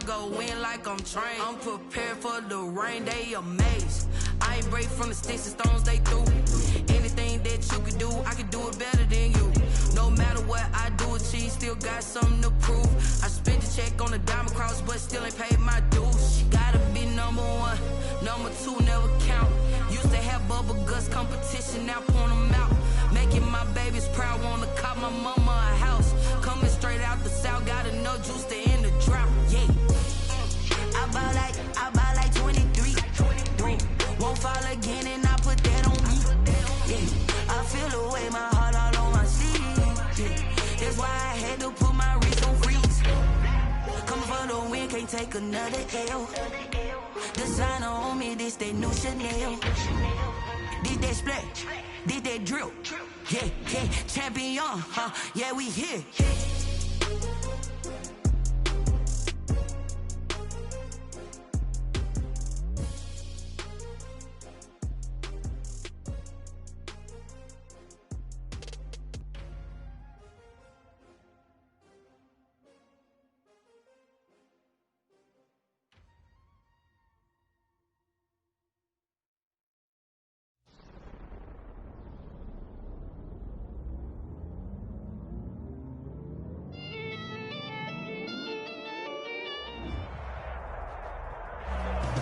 I go in like I'm trained. I'm prepared for the rain, they amazed. I ain't break from the sticks and stones they threw. Anything that you could do, I could do it better than you. No matter what I do, achieve, still got something to prove. I spent the check on the diamond cross, but still ain't paid my dues. She gotta be number one, number two never count. Used to have bubble guts competition, now point them out. Making my babies proud, wanna cop my mama a house. Coming straight out the south, got enough juice to end the drought. Yeah, I buy like 23. Won't fall again, and I put that on me. Yeah, I feel the way, my heart all on my sleeve. Yeah, that's why I had to put my wrist on freeze. Coming for the win, can't take another L. Designer on me, this that new Chanel. Did that splash, did that drill. Yeah, champion, huh? Yeah, we here.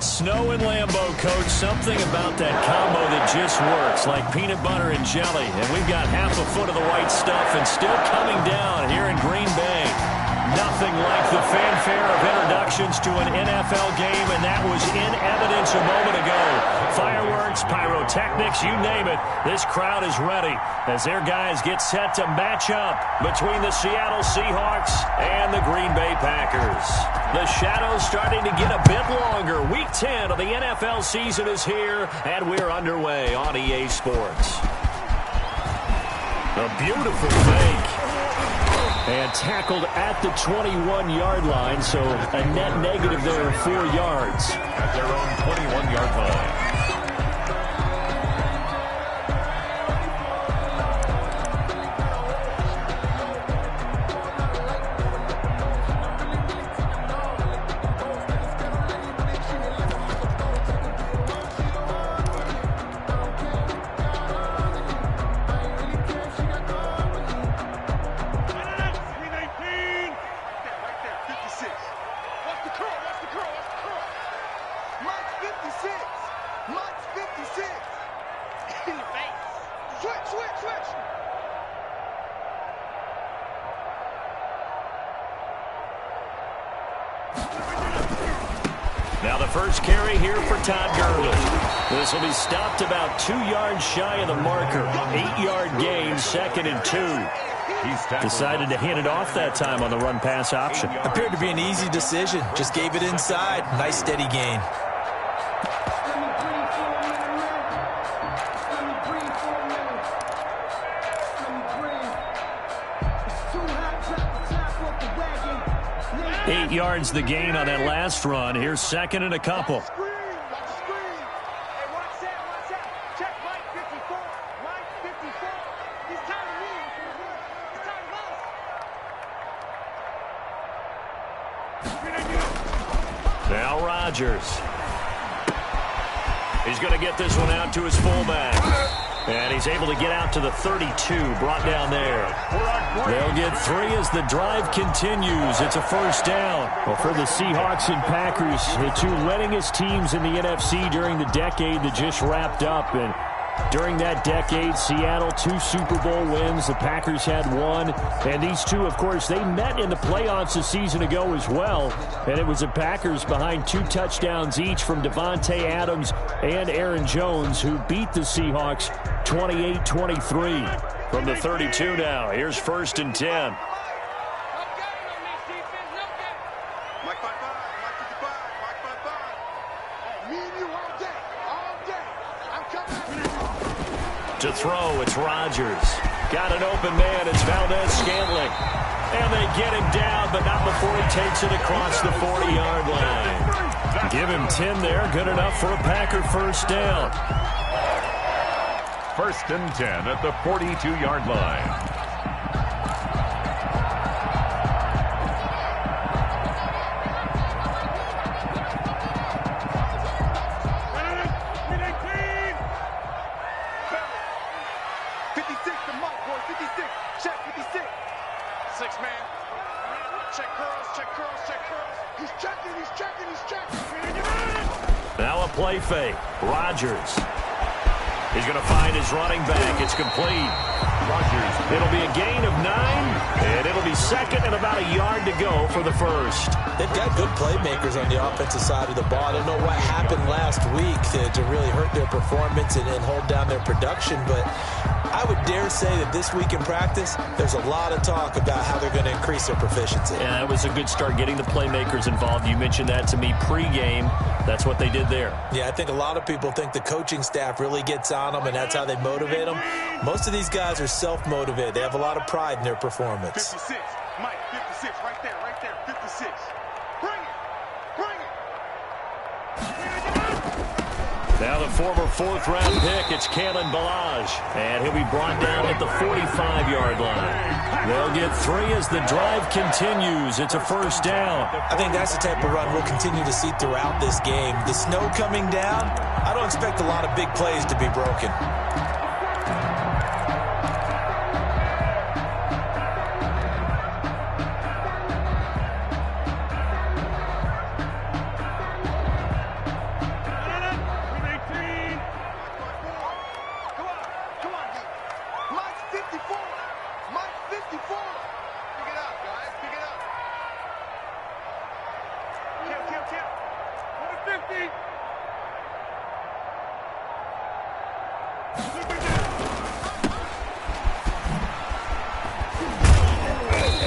Snow and Lambeau, Coach. Something about that combo that just works, like peanut butter and jelly. And we've got half a foot of the white stuff and still coming down here in Green Bay. Nothing like the fanfare of introductions to an NFL game, and that was in evidence a moment ago. Fireworks, pyrotechnics, you name it. This crowd is ready as their guys get set to match up between the Seattle Seahawks and the Green Bay Packers. The shadows starting to get a bit longer. Week 10 of the NFL season is here, and we're underway on EA Sports. A beautiful fake. And tackled at the 21-yard line, so a net negative there of 4 yards. At their own 21-yard line. Now the first carry here for Todd Gurley. This will be stopped about 2 yards shy of the marker. 8-yard gain, 2nd and 2. Decided to hand it off that time on the run-pass option. Appeared to be an easy decision. Just gave it inside. Nice steady gain. Eight yards the gain on that last run. Here's 2nd and a couple. Now Rodgers. He's going to get this one out to his fullback. And he's able to get out to the 32, brought down there. They'll get 3 as the drive continues. It's a first down. Well, for the Seahawks and Packers, the two winningest teams in the NFC during the decade that just wrapped up. And during that decade, Seattle 2 Super Bowl wins. The Packers had 1. And these two, of course, they met in the playoffs a season ago as well. And it was the Packers behind 2 touchdowns each from Devontae Adams and Aaron Jones, who beat the Seahawks 28-23. From the 32 now, here's 1st and 10. To throw, it's Rodgers. Got an open man, it's Valdez-Scantling. And they get him down, but not before he takes it across the 40-yard line. Give him 10 there, good enough for a Packer first down. 1st and 10 at the 42-yard line. He's checking. Now a play fake. Rodgers. He's going to find his running back. It's complete. Rodgers. It'll be a gain of 9, and it'll be second and about a yard to go for the first. They've got good playmakers on the offensive side of the ball. I don't know what happened last week to really hurt their performance and hold down their production, but I would dare say that this week in practice, there's a lot of talk about how they're going to increase their proficiency. Yeah, it was a good start getting the playmakers involved. You mentioned that to me pregame. That's what they did there. Yeah, I think a lot of people think the coaching staff really gets on them, and that's how they motivate them. Most of these guys are self-motivated. They have a lot of pride in their performance. 56. Mike, 56. Right there. 56. Bring it. Now the former fourth-round pick, it's Kalen Ballage, and he'll be brought down at the 45-yard line. They'll get 3 as the drive continues. It's a first down. I think that's the type of run we'll continue to see throughout this game. The snow coming down, I don't expect a lot of big plays to be broken.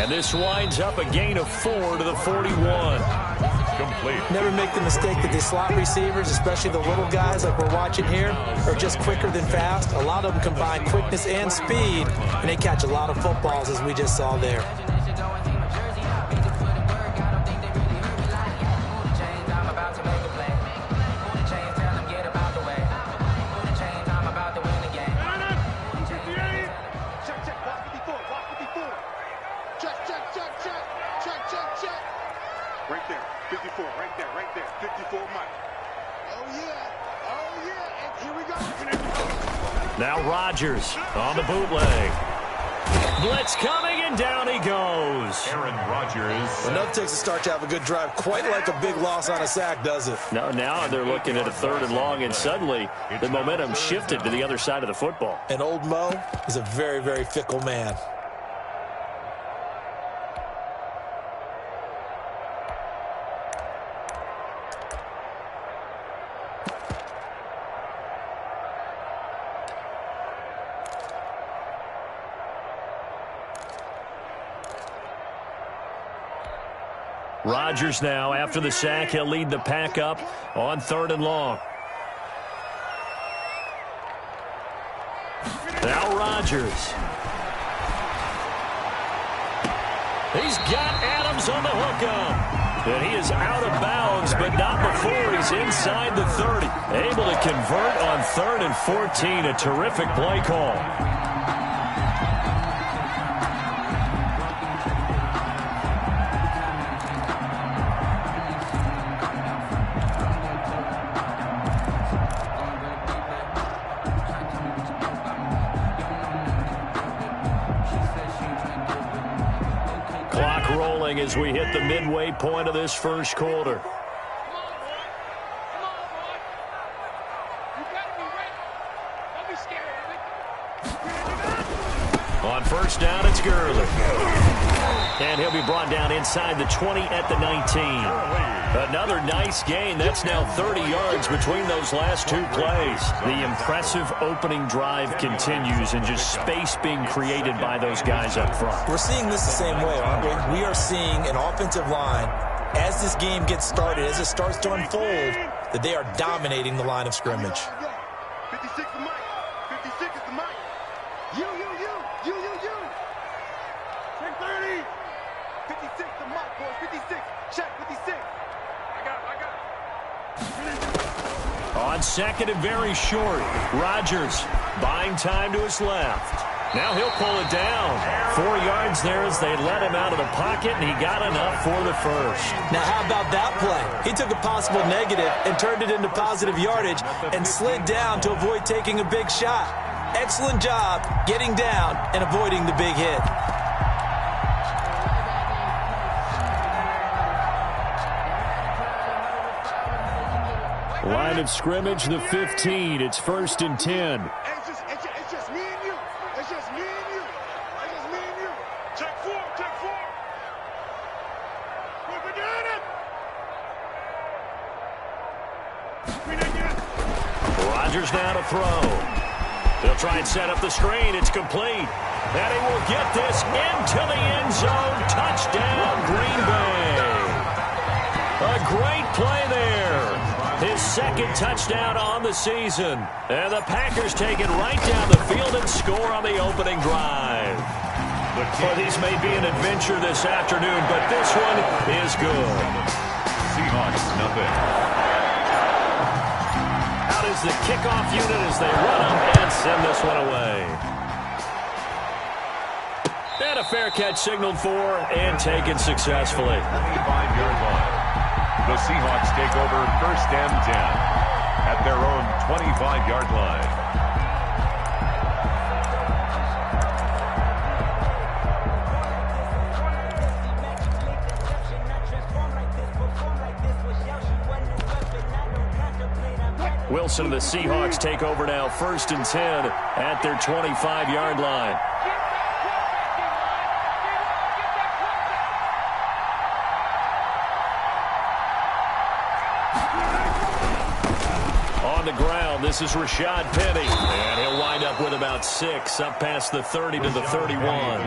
This winds up a gain of 4 to the 41. Complete. Never make the mistake that the slot receivers, especially the little guys like we're watching here, are just quicker than fast. A lot of them combine quickness and speed, and they catch a lot of footballs, as we just saw there. Right there. 54, Mike. Oh, yeah. And here we go. Now Rodgers on the bootleg. Blitz coming, and down he goes. Aaron Rodgers. Enough takes a start to have a good drive. Quite like a big loss on a sack, does it? Now they're looking at a 3rd and long, and suddenly the momentum shifted to the other side of the football. And old Mo is a very, very fickle man. Rodgers now, after the sack, he'll lead the pack up on 3rd and long. Now Rodgers. He's got Adams on the hookup. And he is out of bounds, but not before he's inside the 30. Able to convert on 3rd and 14. A terrific play call. As we hit the midway point of this first quarter. On first down, it's Gurley. And he'll be brought down inside the 20 at the 19. Another nice gain. That's now 30 yards between those last 2 plays. The impressive opening drive continues, and just space being created by those guys up front. We're seeing this the same way, aren't we? We are seeing an offensive line, as this game gets started, as it starts to unfold, that they are dominating the line of scrimmage. 56 is Mike. 56 is the Mike. You. Check 30. 56 the Mike, boys. 56. Check 56. I got it. On 2nd and very short, Rodgers buying time to his left. Now he'll pull it down. 4 yards there as they let him out of the pocket, and he got enough for the first. Now how about that play? He took a possible negative and turned it into positive yardage and slid down to avoid taking a big shot. Excellent job getting down and avoiding the big hit. Line of scrimmage, the 15. It's 1st and 10. It's just me and you. It's just me and you. It's just me and you. Check four. We're doing it. Rodgers now to throw. They'll try and set up the screen. It's complete. And he will get this into the end zone. Touchdown, Green Bay. A great play there. His second touchdown on the season. And the Packers take it right down the field and score on the opening drive. Well, these may be an adventure this afternoon, but this one is good. Seahawks, nothing. Out is the kickoff unit as they run up and send this one away. And a fair catch signaled for and taken successfully. 25-yard line. The Seahawks take over 1st and 10 at their own 25-yard line. Wilson and the Seahawks take over now 1st and 10 at their 25-yard line. On the ground, this is Rashad Penny. And he'll wind up with about 6 up past the 30 to the 31.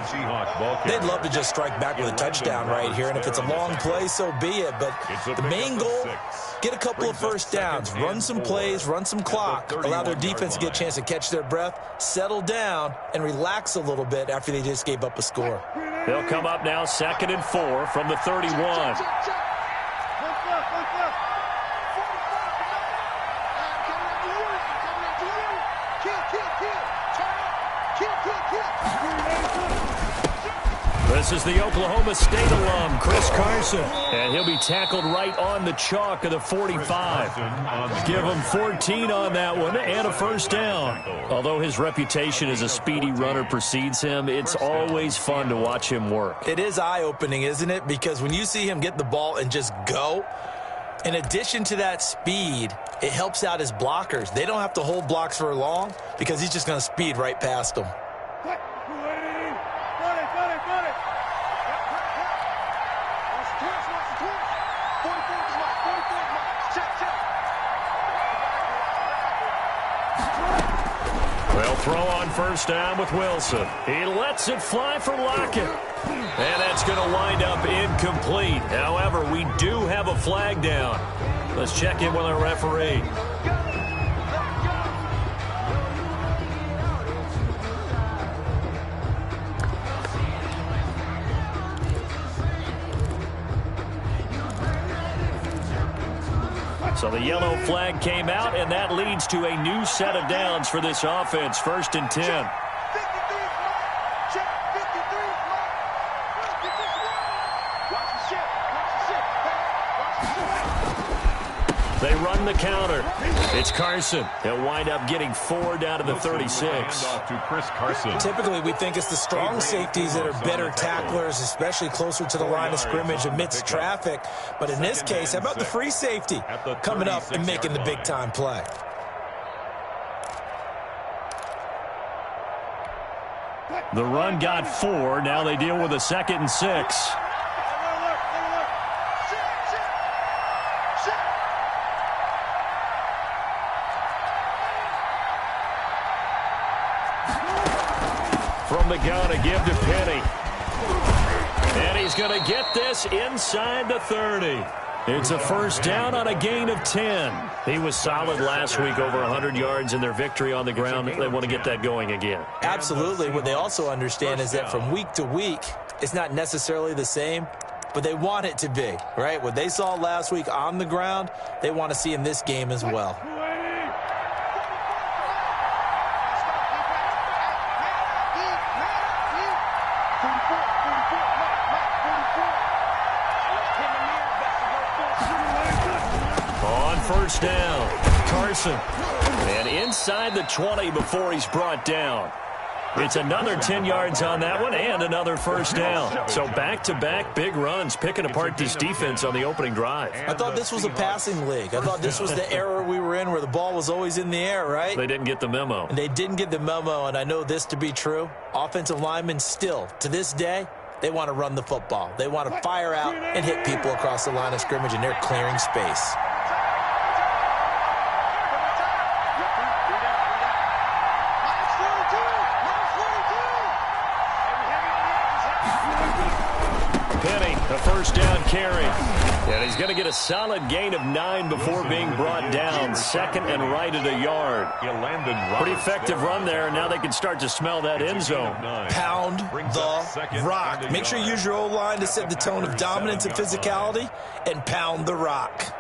They'd love to just strike back with a touchdown right here, and if it's a long play, so be it. But the main goal, get a couple of first downs, run some plays, run some clock, allow their defense to get a chance to catch their breath, settle down, and relax a little bit after they just gave up a score. They'll come up now 2nd and 4 from the 31. This is the Oklahoma State alum, Chris Carson. And he'll be tackled right on the chalk of the 45. Give him 14 on that one and a first down. Although his reputation as a speedy runner precedes him, it's always fun to watch him work. It is eye-opening, isn't it? Because when you see him get the ball and just go, in addition to that speed, it helps out his blockers. They don't have to hold blocks for long because he's just going to speed right past them. They'll throw on first down with Wilson. He lets it fly for Lockett. And that's going to wind up incomplete. However, we do have a flag down. Let's check in with our referee. So the yellow flag came out, and that leads to a new set of downs for this offense. 1st and 10. They run the counter. It's Carson. He'll wind up getting 4 down to the 36. To Chris Carson. Typically, we think it's the strong safeties that are better tacklers, especially closer to the line of scrimmage amidst traffic. But in this case, how about the free safety coming up and making the big-time play? The run got 4. Now they deal with a 2nd and 6. From the gun, a give to Penny. And he's going to get this inside the 30. It's a first down on a gain of 10. He was solid last week, over 100 yards in their victory on the ground. They want to get that going again. Absolutely. What they also understand is that from week to week, it's not necessarily the same, but they want it to be, right? What they saw last week on the ground, they want to see in this game as well. First down, Carson. And inside the 20 before he's brought down. It's another 10 yards on that one and another first down. So back-to-back big runs, picking apart this defense on the opening drive. I thought this was a passing league. I thought this was the era we were in where the ball was always in the air, right? They didn't get the memo. And they didn't get the memo, and I know this to be true. Offensive linemen still, to this day, they want to run the football. They want to fire out and hit people across the line of scrimmage, and they're clearing space. Penny, the first down carry. And he's going to get a solid gain of 9 before being brought down. Second and right at a yard. Pretty effective run there. Now they can start to smell that end zone. Pound the rock. Make sure you use your O-line to set the tone of dominance and physicality, and pound the rock.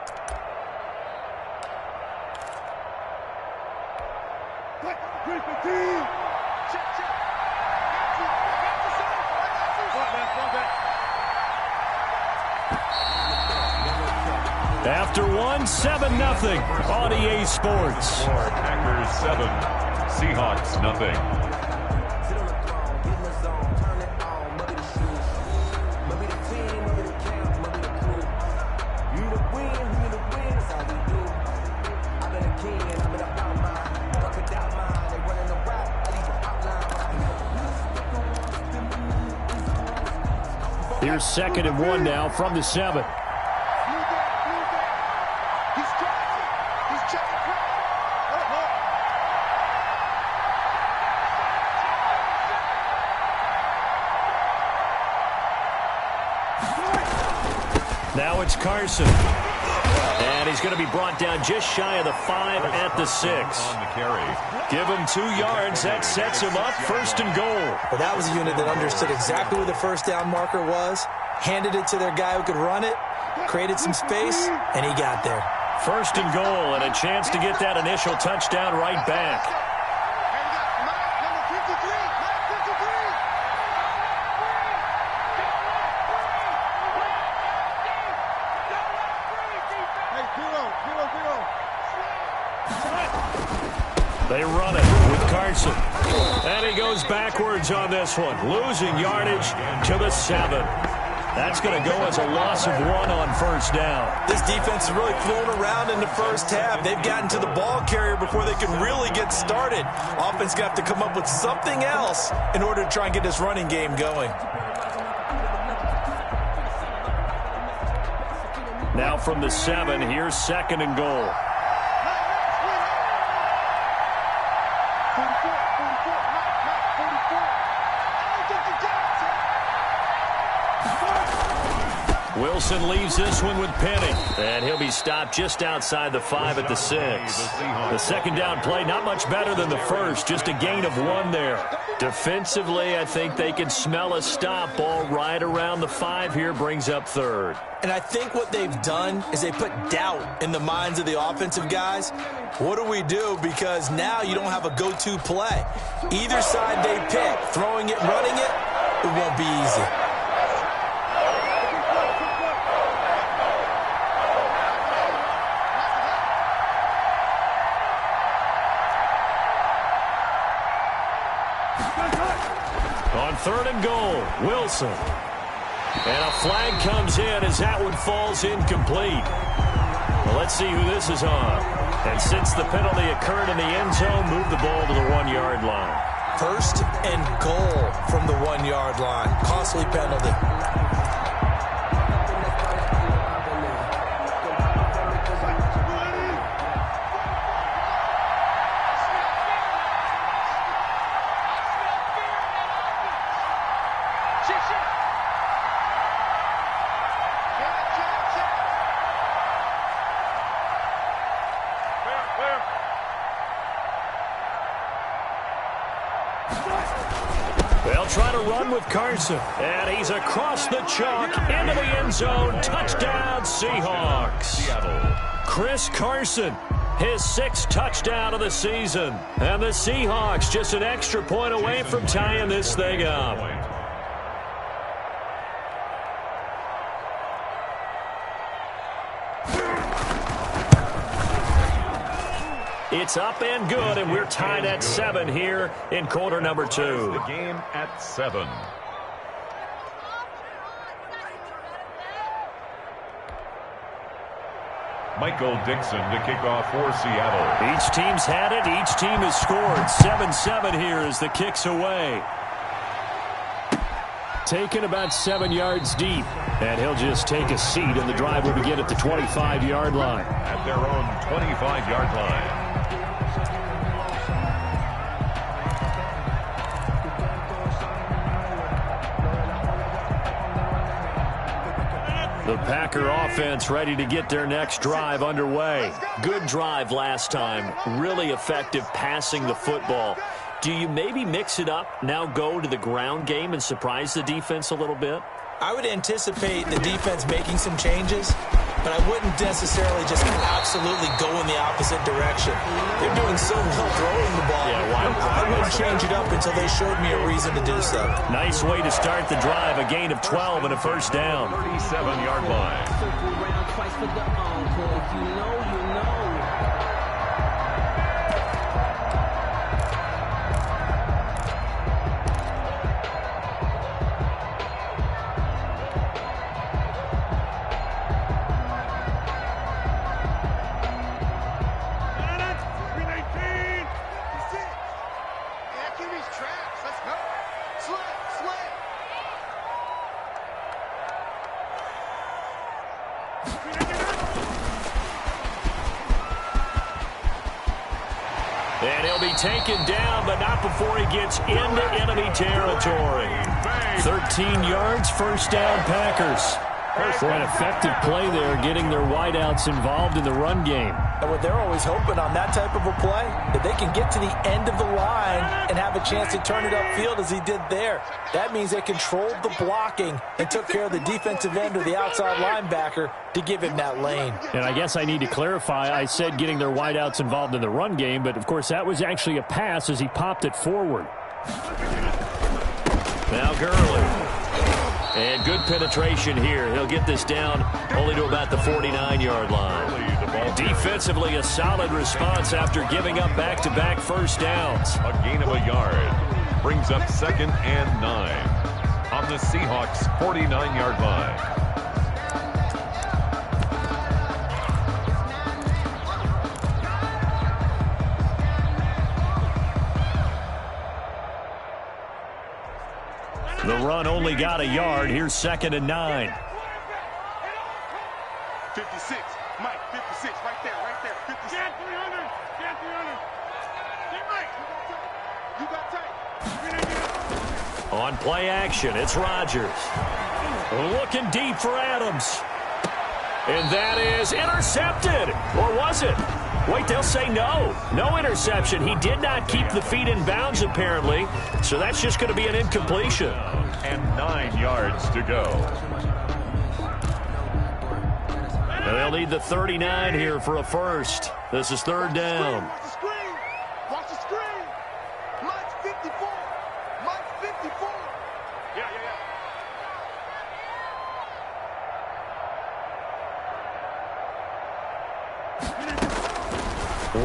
After 7-0 on EA Sports. Packers 7, Seahawks nothing. Here's 2nd and 1 now from the 7. Now it's Carson. And he's going to be brought down just shy of the 5 at the 6. Give him 2 yards. That sets him up 1st and goal. Well, that was a unit that understood exactly where the first down marker was, handed it to their guy who could run it, created some space, and he got there. 1st and goal, and a chance to get that initial touchdown right back. They run it with Carson. And he goes backwards on this one, losing yardage to the 7. That's going to go as a loss of 1 on 1st down. This defense is really thrown around in the first half. They've gotten to the ball carrier before they can really get started. Offense got to come up with something else in order to try and get this running game going. Now from the 7, here's 2nd and goal. Wilson leaves this one with Penny. And he'll be stopped just outside the 5 at the 6. The 2nd down play, not much better than the first. Just a gain of 1 there. Defensively, I think they can smell a stop. Ball right around the 5 here, brings up 3rd. And I think what they've done is they put doubt in the minds of the offensive guys. What do we do? Because now you don't have a go-to play. Either side they pick, throwing it, running it, it won't be easy. On 3rd and goal, Wilson. And a flag comes in as that one falls incomplete. Well, let's see who this is on. And since the penalty occurred in the end zone, move the ball to the 1-yard line. 1st and goal from the 1-yard line. Costly penalty. They'll try to run with Carson. And he's across the chalk into the end zone. Touchdown, Seahawks. Chris Carson, his 6th touchdown of the season. And the Seahawks just an extra point away from tying this thing up. It's up and good, and we're tied at 7 here in quarter number 2. The game at 7. Michael Dixon to kick off for Seattle. Each team's had it. Each team has scored. 7-7 here as the kick's away. Taken about 7 yards deep. And he'll just take a seat, and the drive will begin at the 25-yard line. At their own 25-yard line. The Packer offense ready to get their next drive underway. Good drive last time. Really effective passing the football. Do you maybe mix it up, now go to the ground game and surprise the defense a little bit? I would anticipate the defense making some changes, but I wouldn't necessarily just absolutely go in the opposite direction. They're doing so well throwing the ball. I wouldn't change it up until they showed me a reason to do so. Nice way to start the drive. A gain of 12 and a first down. 37-yard line. And he'll be taken down, but not before he gets into enemy territory. 13 yards, first down, Packers. For an effective play there, getting their wideouts involved in the run game. And what they're always hoping on that type of a play, that they can get to the end of the line and have a chance to turn it upfield as he did there. That means they controlled the blocking and took care of the defensive end or the outside linebacker to give him that lane. And I guess I need to clarify, I said getting their wideouts involved in the run game, but of course that was actually a pass as he popped it forward. Now Gurley. And good penetration here. He'll get this down only to about the 49-yard line. Defensively, a solid response after giving up back-to-back first downs. A gain of a yard. Brings up 2nd and 9 on the Seahawks' 49-yard line. The run only got a yard. Here's 2nd and 9. 56. Mike, 56. Right there. 56. Get 300. Get 300. Get Mike. You got tight. On play action, it's Rodgers. Looking deep for Adams. And that is intercepted. Or was it? Wait, they'll say no. No interception. He did not keep the feet in bounds, apparently. So that's just going to be an incompletion. And 9 yards to go. And they'll need the 39 here for a first. This is 3rd down. Watch the screen. Watch the screen. Mike's 54. Mike's 54. Yeah.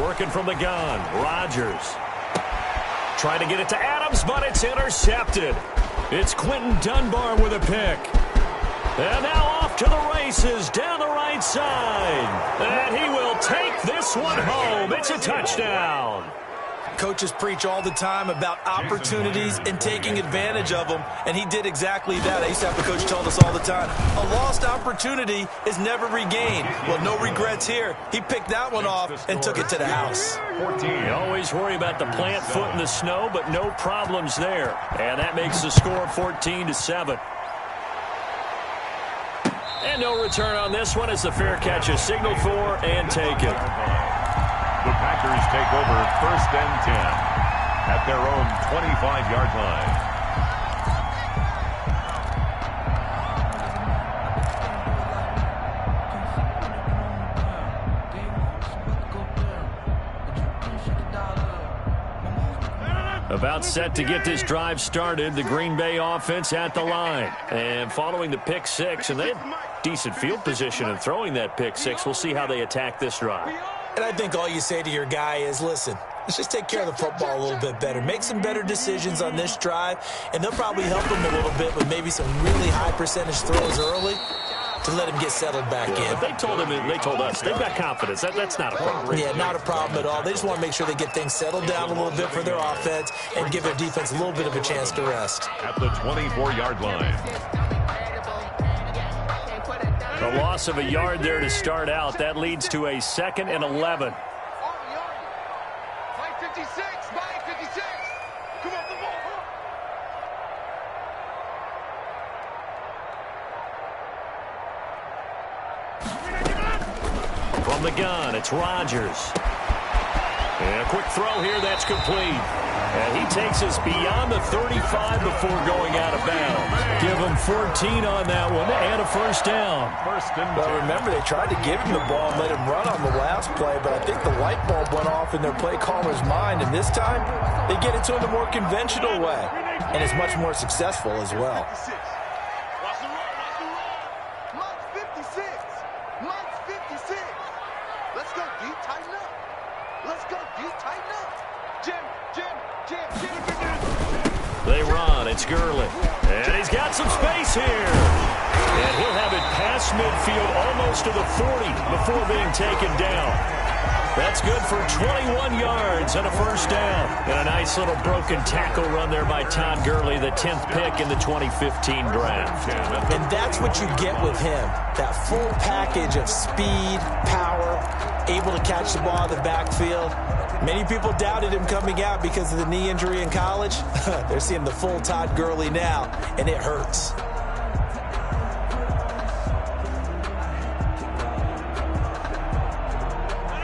Working from the gun, Rodgers. Trying to get it to Adams, but it's intercepted. It's Quentin Dunbar with a pick. And now off to the races down the right side. And he will take this one home. It's a touchdown. Coaches preach all the time about opportunities and taking advantage of them, and he did exactly that. I used to have the coach tell us all the time, a lost opportunity is never regained. Well, no regrets here. He picked that one off and took it to the house. 14. You always worry about the plant foot in the snow, but no problems there. And that makes the score 14-7. And no return on this one as the fair catch is signaled for and taken. The Packers take over 1st and 10 at their own 25-yard line. About set to get this drive started, the Green Bay offense at the line. And following the pick six, and they had decent field position in throwing that pick six. We'll see how they attack this drive. And I think all you say to your guy is, listen, let's just take care of the football a little bit better. Make some better decisions on this drive, and they'll probably help him a little bit with maybe some really high percentage throws early to let him get settled back in. They told us they've got confidence. That's not a problem. Yeah, not a problem at all. They just want to make sure they get things settled down a little bit for their offense and give their defense a little bit of a chance to rest. At the 24-yard line. The loss of a yard there to start out. That leads to a 2nd and 11. From the gun, it's Rodgers. And a quick throw here, that's complete. And he takes us beyond the 35 before going out of bounds. Give him 14 on that one and a first down. Well, remember, they tried to give him the ball and let him run on the last play, but I think the light bulb went off in their play caller's mind, and this time they get it to him the more conventional way, and it's much more successful as well. They run. It's Gurley. And he's got some space here. And he'll have it past midfield almost to the 40 before being taken down. That's good for 21 yards and a first down. And a nice little broken tackle run there by Todd Gurley, the 10th pick in the 2015 draft. And that's what you get with him, that full package of speed, power, able to catch the ball in the backfield. Many people doubted him coming out because of the knee injury in college. They're seeing the full Todd Gurley now, and it hurts.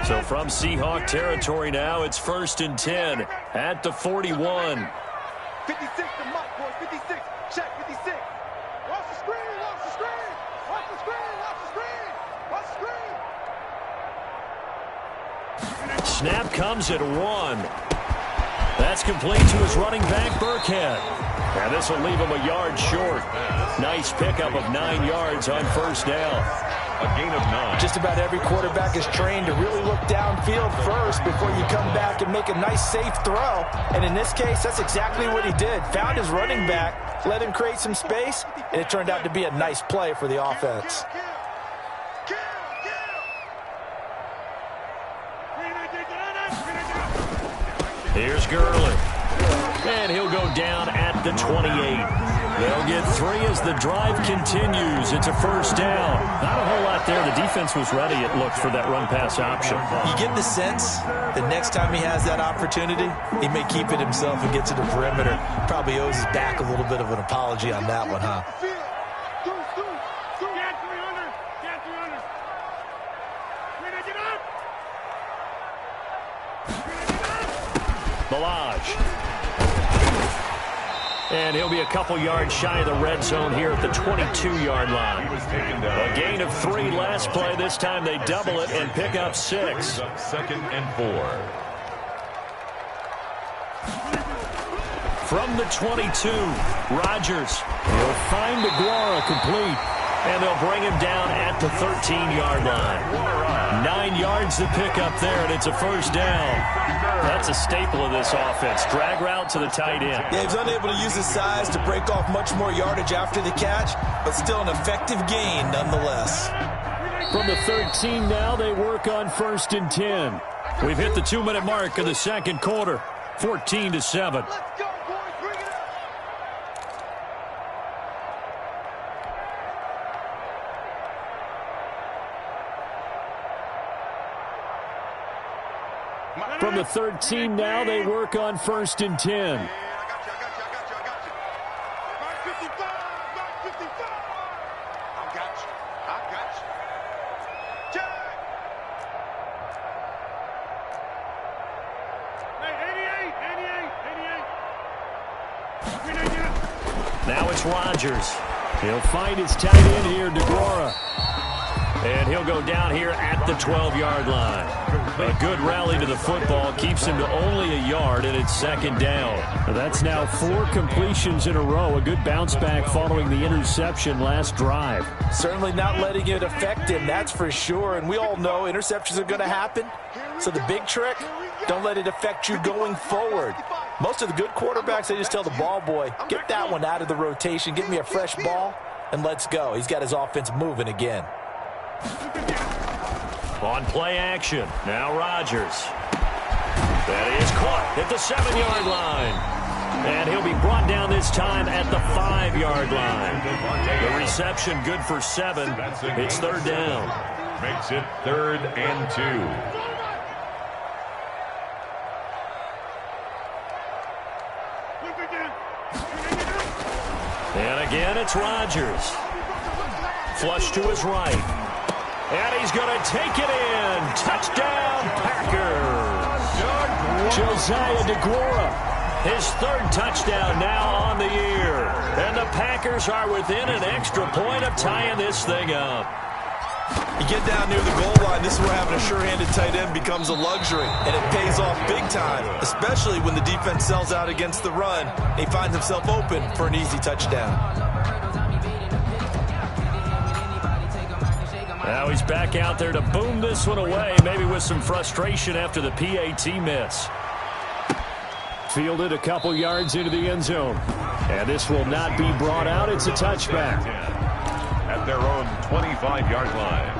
So from Seahawk territory now, it's 1st and 10 at the 41. 56 to Mike, boys. 56. Check, 56. Watch the screen, watch the screen. Watch the screen, watch the screen. Watch the screen. Snap comes at 1. That's complete to his running back, Burkhead. And this will leave him a yard short. Nice pickup of 9 yards on first down. A gain of 9. Just about every quarterback is trained to really look downfield first before you come back and make a nice, safe throw. And in this case, that's exactly what he did. Found his running back, let him create some space, and it turned out to be a nice play for the offense. Here's Gurley. And he'll go down at the 28. They'll get 3 as the drive continues. It's a first down. Not a whole lot there. The defense was ready, it looked, for that run-pass option. You get the sense the next time he has that opportunity, he may keep it himself and get to the perimeter. Probably owes his back a little bit of an apology on that one, huh? Ballage. And he'll be a couple yards shy of the red zone here at the 22-yard line. A gain of 3 last play. This time they double it and pick up 6. 2nd and 4. From the 22, Rodgers. He'll find DeGuara complete. And they'll bring him down at the 13-yard line. 9 yards to pick up there, and it's a first down. That's a staple of this offense. Drag route to the tight end. Yeah, he was unable to use his size to break off much more yardage after the catch, but still an effective gain nonetheless. From the 13 now, they work on 1st and 10. We've hit the 2-minute mark of the second quarter. 14-7. From the 13 now, they work on 1st and 10. I got you. Mark 55. I got you. Jack. Hey, 88. Now it's Rodgers. He'll find his tight end here, DeGuara. And he'll go down here at the 12-yard line. A good rally to the football keeps him to only a yard, and it's second down. That's now 4 completions in a row. A good bounce back following the interception last drive. Certainly not letting it affect him, that's for sure. And we all know interceptions are going to happen. So the big trick, don't let it affect you going forward. Most of the good quarterbacks, they just tell the ball boy, get that one out of the rotation, give me a fresh ball, and let's go. He's got his offense moving again. On play action, now Rodgers. That is caught at the 7-yard line. And he'll be brought down this time at the 5-yard line. The reception good for 7. It's third down. Makes it 3rd and 2. And again, it's Rodgers. Flush to his right. And he's going to take it in. Touchdown, Packers. Josiah DeGuara, his 3rd touchdown now on the year. And the Packers are within an extra point of tying this thing up. You get down near the goal line, this is where having a sure-handed tight end becomes a luxury, and it pays off big time, especially when the defense sells out against the run, and he finds himself open for an easy touchdown. Now he's back out there to boom this one away, maybe with some frustration after the PAT miss. Fielded a couple yards into the end zone. And this will not be brought out. It's a touchback. At their own 25-yard line.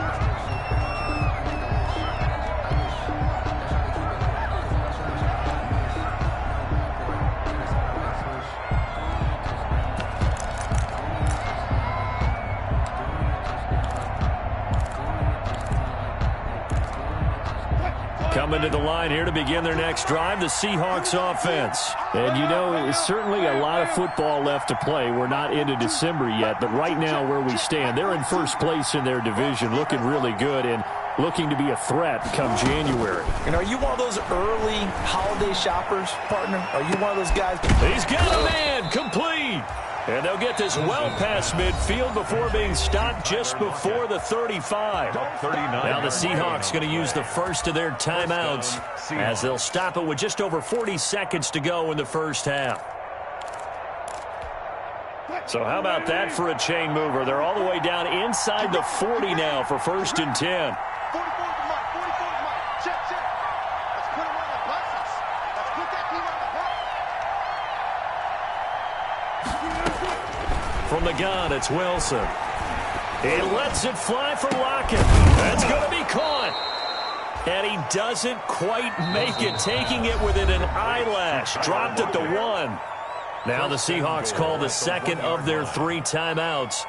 Coming to the line here to begin their next drive, the Seahawks offense. And, you know, it's certainly a lot of football left to play. We're not into December yet, but right now where we stand, they're in first place in their division, looking really good and looking to be a threat come January. And are you one of those early holiday shoppers, partner? Are you one of those guys? He's got a man, complete. And they'll get this well past midfield before being stopped just before the 35. Now the Seahawks going to use the first of their timeouts as they'll stop it with just over 40 seconds to go in the first half. So how about that for a chain mover? They're all the way down inside the 40 now for 1st and 10. From the gun, it's Wilson. He lets it fly for Lockett. That's going to be caught. And he doesn't quite make it, taking it within an eyelash. Dropped at the 1. Now the Seahawks call the second of their 3 timeouts,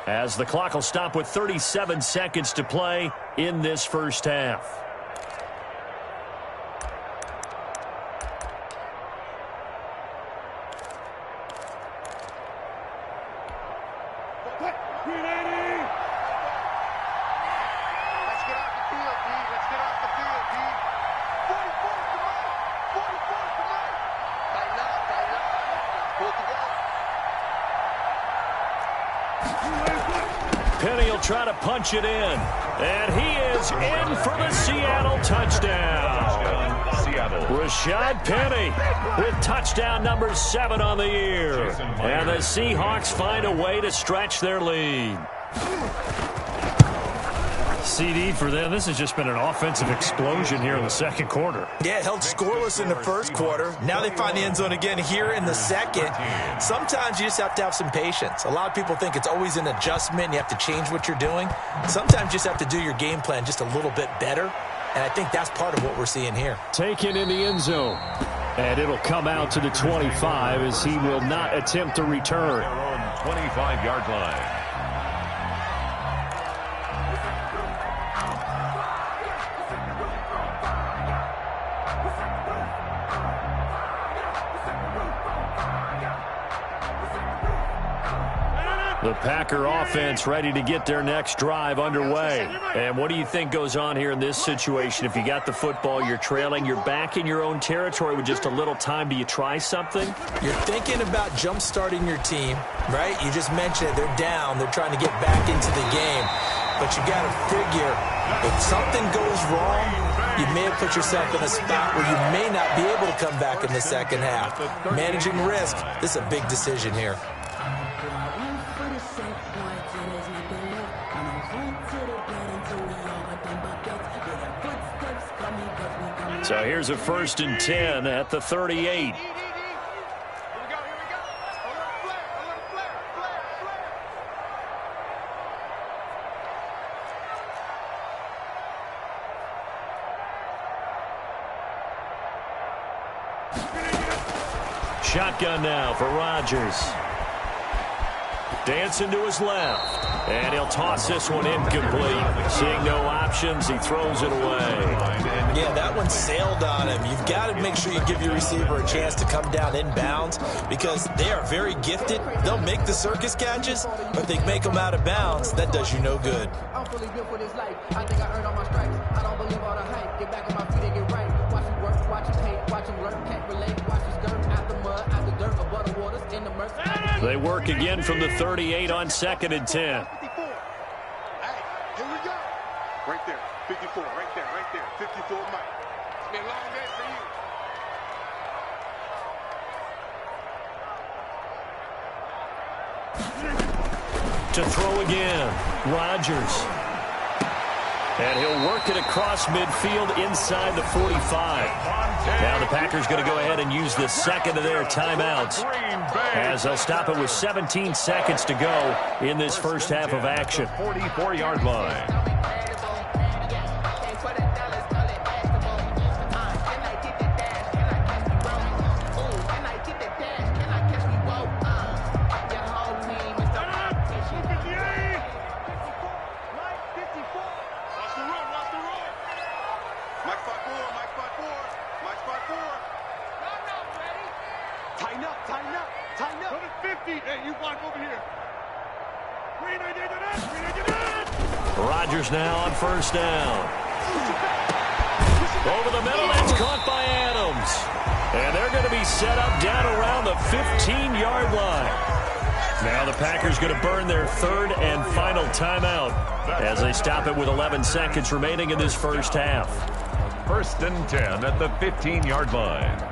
as the clock will stop with 37 seconds to play in this first half. Penny will try to punch it in. And he is in for the Seattle touchdown. Seattle. Rashad Penny with touchdown number 7 on the year. And the Seahawks find a way to stretch their lead. CD for them, this has just been an offensive explosion here in the second quarter. Yeah, held scoreless in the first quarter. Now they find the end zone again here in the second. Sometimes you just have to have some patience. A lot of people think it's always an adjustment. You have to change what you're doing. Sometimes you just have to do your game plan just a little bit better. And I think that's part of what we're seeing here. Taken in the end zone. And it'll come out to the 25 as he will not attempt to return. Their own 25-yard line. The Packer offense ready to get their next drive underway. And what do you think goes on here in this situation? If you got the football, you're trailing, you're back in your own territory with just a little time. Do you try something? You're thinking about jump-starting your team, right? You just mentioned it. They're down. They're trying to get back into the game. but you got to figure if something goes wrong, you may have put yourself in a spot where you may not be able to come back in the second half. Managing risk, this is a big decision here. So here's a 1st and 10 at the 38. Shotgun now for Rodgers. Dancing to his left. And he'll toss this one incomplete. Seeing no options, he throws it away. Yeah, that one sailed on him. You've got to make sure you give your receiver a chance to come down inbounds because they are very gifted. They'll make the circus catches, but if they make them out of bounds, that does you no good. I'm fully built for this life. I think I earned all my stripes. I don't believe all the hype. Get back on my feet and get right. Watch him work, watch him hate, watch him learn. Can't relate, watch him skirt out the mud, out the dirt, above the waters, in the murk. They work again from the 38 on 2nd and 10. Here we go. Right there. 54. Right there. Right there. 54 Mike. It's been a long day for you. To throw again. Rodgers. And he'll work it across midfield inside the 45. Now the Packers going to go ahead and use the second of their timeouts as they'll stop it with 17 seconds to go in this first half of action. 44-yard line. Rodgers now on 1st down. Over the middle, that's caught by Adams. And they're going to be set up down around the 15-yard line. Now the Packers going to burn their 3rd and final timeout as they stop it with 11 seconds remaining in this first half. 1st and 10 at the 15-yard line.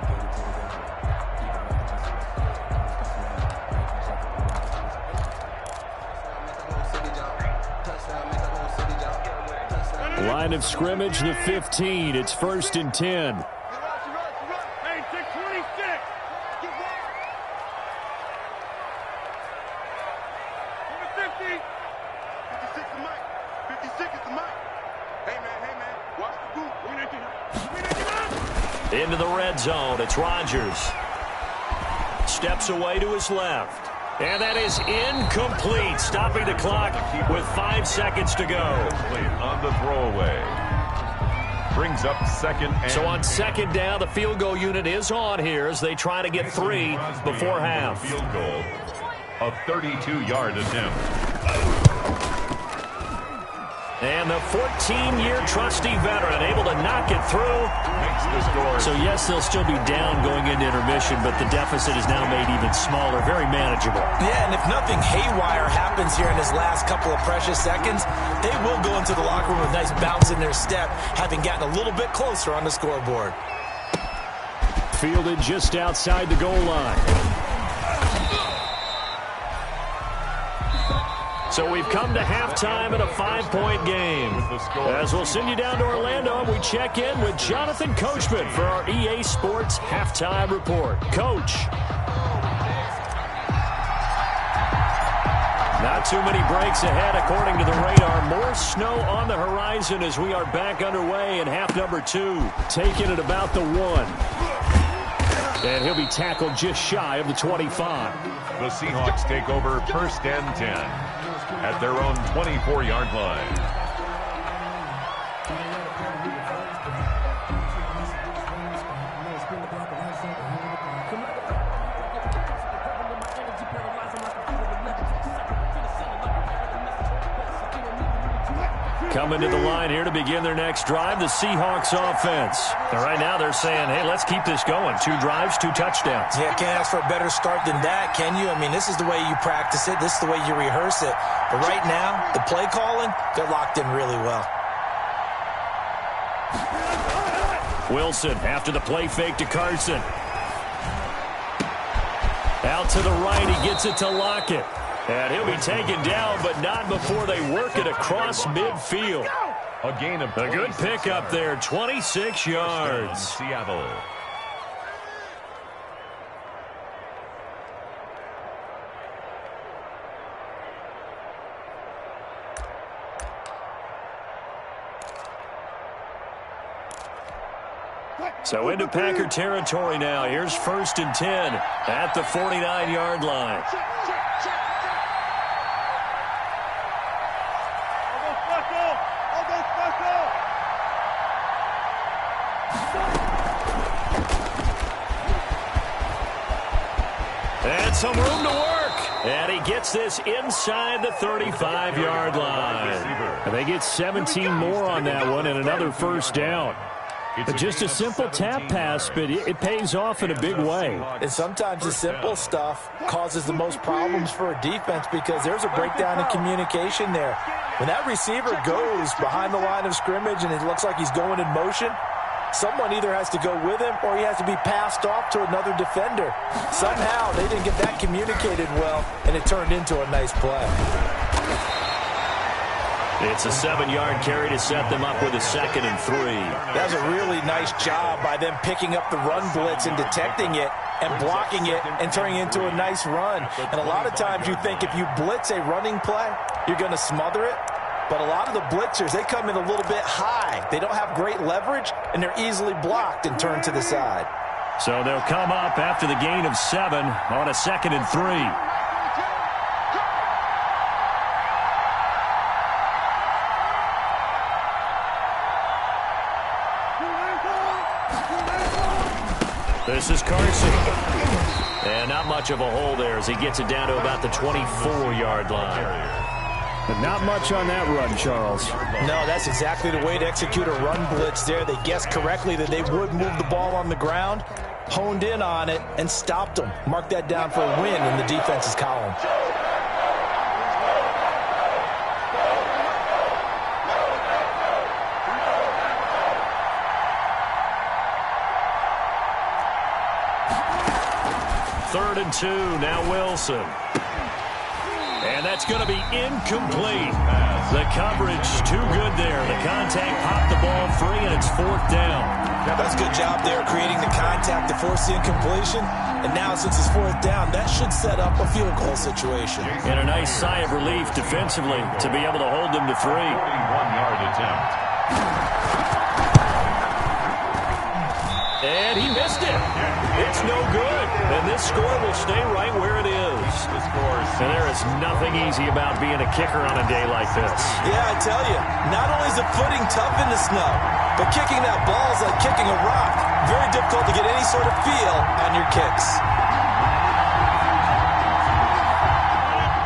Line of scrimmage, the 15. It's 1st and 10. Hey, 626. Number 50. 56 is Mike. 56 is Mike. Hey, man. Watch the group. Into the red zone. It's Rodgers. Steps away to his left. And that is incomplete, stopping the clock with 5 seconds to go. On the throwaway. Brings up 2nd and... So on 2nd down, the field goal unit is on here as they try to get 3 before half. Field goal, a 32-yard attempt. And the 14-year trusty veteran able to knock it through. Makes the score. So, yes, they'll still be down going into intermission, but the deficit is now made even smaller, very manageable. Yeah, and if nothing haywire happens here in his last couple of precious seconds, they will go into the locker room with a nice bounce in their step, having gotten a little bit closer on the scoreboard. Fielded just outside the goal line. So we've come to halftime in a 5-point game. As we'll send you down to Orlando, we check in with Jonathan Coachman for our EA Sports Halftime Report. Coach. Not too many breaks ahead according to the radar. More snow on the horizon as we are back underway in half number 2. Taking it about the 1. And he'll be tackled just shy of the 25. The Seahawks take over 1st and 10. At their own 24-yard line. Coming to the line here to begin their next drive, the Seahawks offense. And right now they're saying, hey, let's keep this going. 2 drives, 2 touchdowns. Yeah, can't ask for a better start than that, can you? I mean, this is the way you practice it. This is the way you rehearse it. But right now, the play calling, they're locked in really well. Wilson after the play fake to Carson. Out to the right, he gets it to Lockett. And he'll be taken down, but not before they work it across midfield. A gain of a good pickup there, 26 yards. Seattle. So into Packer territory now. Here's 1st and 10 at the 49-yard line. And some room to work. And he gets this inside the 35-yard line. And they get 17 more on that one and another first down. Just a simple tap pass, but it pays off in a big way. And sometimes the simple stuff causes the most problems for a defense because there's a breakdown in communication there. When that receiver goes behind the line of scrimmage and it looks like he's going in motion, someone either has to go with him or he has to be passed off to another defender. Somehow they didn't get that communicated well, and it turned into a nice play. It's a 7-yard carry to set them up with a 2nd and 3. That was a really nice job by them picking up the run blitz and detecting it and blocking it and turning it into a nice run. And a lot of times you think if you blitz a running play, you're going to smother it. But a lot of the blitzers, they come in a little bit high. They don't have great leverage, and they're easily blocked and turned to the side. So they'll come up after the gain of 7 on a 2nd and 3. This is Carson. And not much of a hole there as he gets it down to about the 24-yard line. But not much on that run, Charles. No, that's exactly the way to execute a run blitz there. They guessed correctly that they would move the ball on the ground, honed in on it, and stopped them. Mark that down for a win in the defense's column. Third and 2, now Wilson. And that's going to be incomplete. The coverage too good there. The contact popped the ball free, and it's 4th down. That's a good job there creating the contact to force the incompletion. And now since it's 4th down, that should set up a field goal situation. And a nice sigh of relief defensively to be able to hold them to 3. 41-yard attempt. And he missed it. It's no good. And this score will stay right where it is. And there is nothing easy about being a kicker on a day like this. Yeah, I tell you, not only is the footing tough in the snow, but kicking that ball is like kicking a rock. Very difficult to get any sort of feel on your kicks.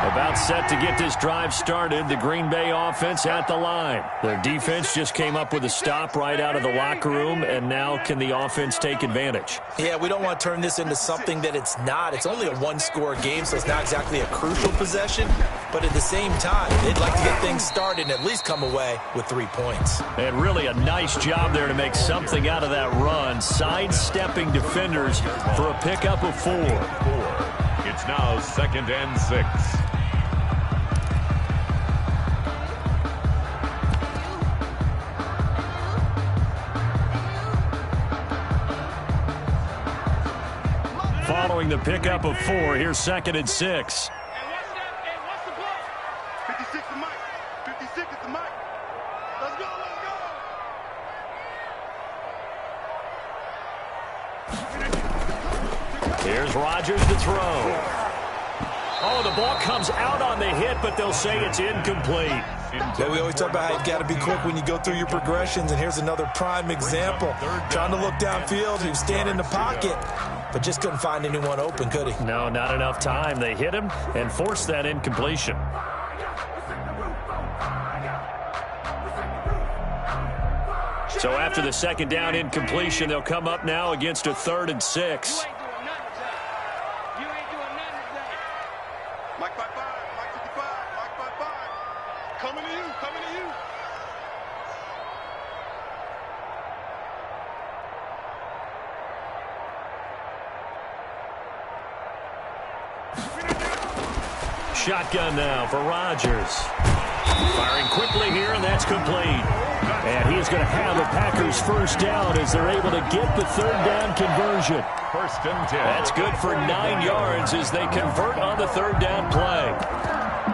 About set to get this drive started, the Green Bay offense at the line. Their defense just came up with a stop right out of the locker room, and now can the offense take advantage? Yeah, we don't want to turn this into something that it's not. It's only a 1-score game, so it's not exactly a crucial possession. But at the same time, they'd like to get things started and at least come away with 3 points. And really a nice job there to make something out of that run, sidestepping defenders for a pickup of 4. It's now 2nd and 6. Following the pickup of 4, here's 2nd and 6. Hey, watch the play. 56 to Mike. 56 is the Mike. Let's go, let's go. Here's Rodgers to throw. Oh, the ball comes out on the hit, but they'll say it's incomplete. Yeah, we always talk about how you've got to be quick when you go through your progressions, and here's another prime example. Trying to look downfield, he was standing in the pocket, but just couldn't find anyone open, could he? No, not enough time. They hit him and forced that incompletion. So after the second down incompletion, they'll come up now against a 3rd and 6. Mike 5-5, Mike 55, Mike 5-5. Coming to you, coming to you. Shotgun now for Rodgers. Firing quickly here, and that's complete. And he is going to have the Packers first down as they're able to get the 3rd down conversion. 1st and 10. That's good for 9 yards as they convert on the 3rd down play.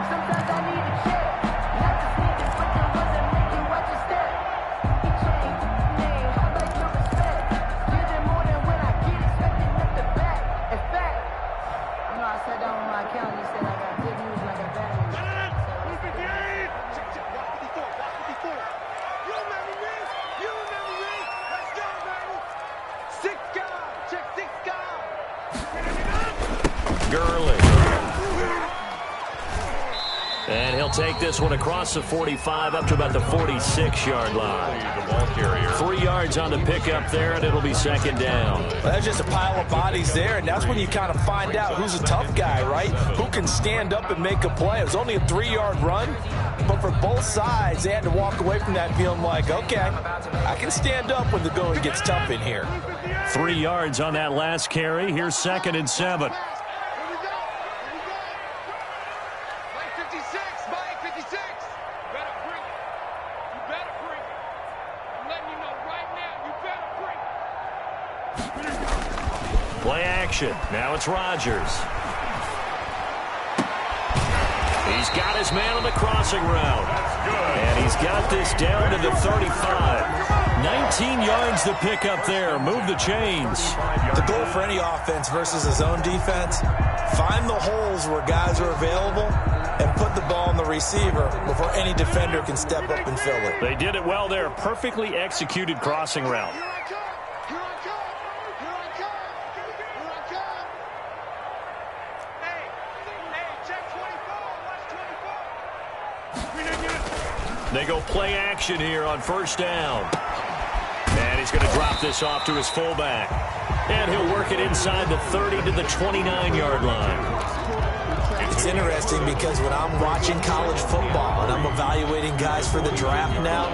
Sometimes I need a check. Not to sneak it, but there wasn't making watch your step. He changed name, how about your respect? Give them more than when I get expecting up the back. In fact, you know, I sat down with my accountant and he said I got good news and I got bad news. Check, check, watch 54, watch 54. You remember me? You remember me? Let's go, baby. 6 guys, check 6 guys. Gurley. And he'll take this one across the 45 up to about the 46-yard line. The ball carrier. 3 yards on the pickup there, and it'll be 2nd down. Well, that's just a pile of bodies there, and that's when you kind of find out who's a tough guy, right? Who can stand up and make a play. It was only a 3-yard run, but for both sides, they had to walk away from that feeling like, okay, I can stand up when the going gets tough in here. 3 yards on that last carry. Here's 2nd and 7. Here we go. Here we go. Mike 56, Mike 56. Better bring it. You better bring it. I'm letting you know right now, you better bring it. Play action. Now it's Rodgers. He's got his man on the crossing route. And he's got this down to the 35. 19 yards to pick up there. Move the chains. The goal for any offense versus a zone defense, find the holes where guys are available and put the ball in the receiver before any defender can step up and fill it. They did it well there. Perfectly executed crossing route. Here I come. Here I come. Here I come. Here I come. Hey, check 24. Watch 24. They go play action here on 1st down. And he's going to drop this off to his fullback. And he'll work it inside the 30 to the 29-yard line. It's interesting because when I'm watching college football and I'm evaluating guys for the draft now,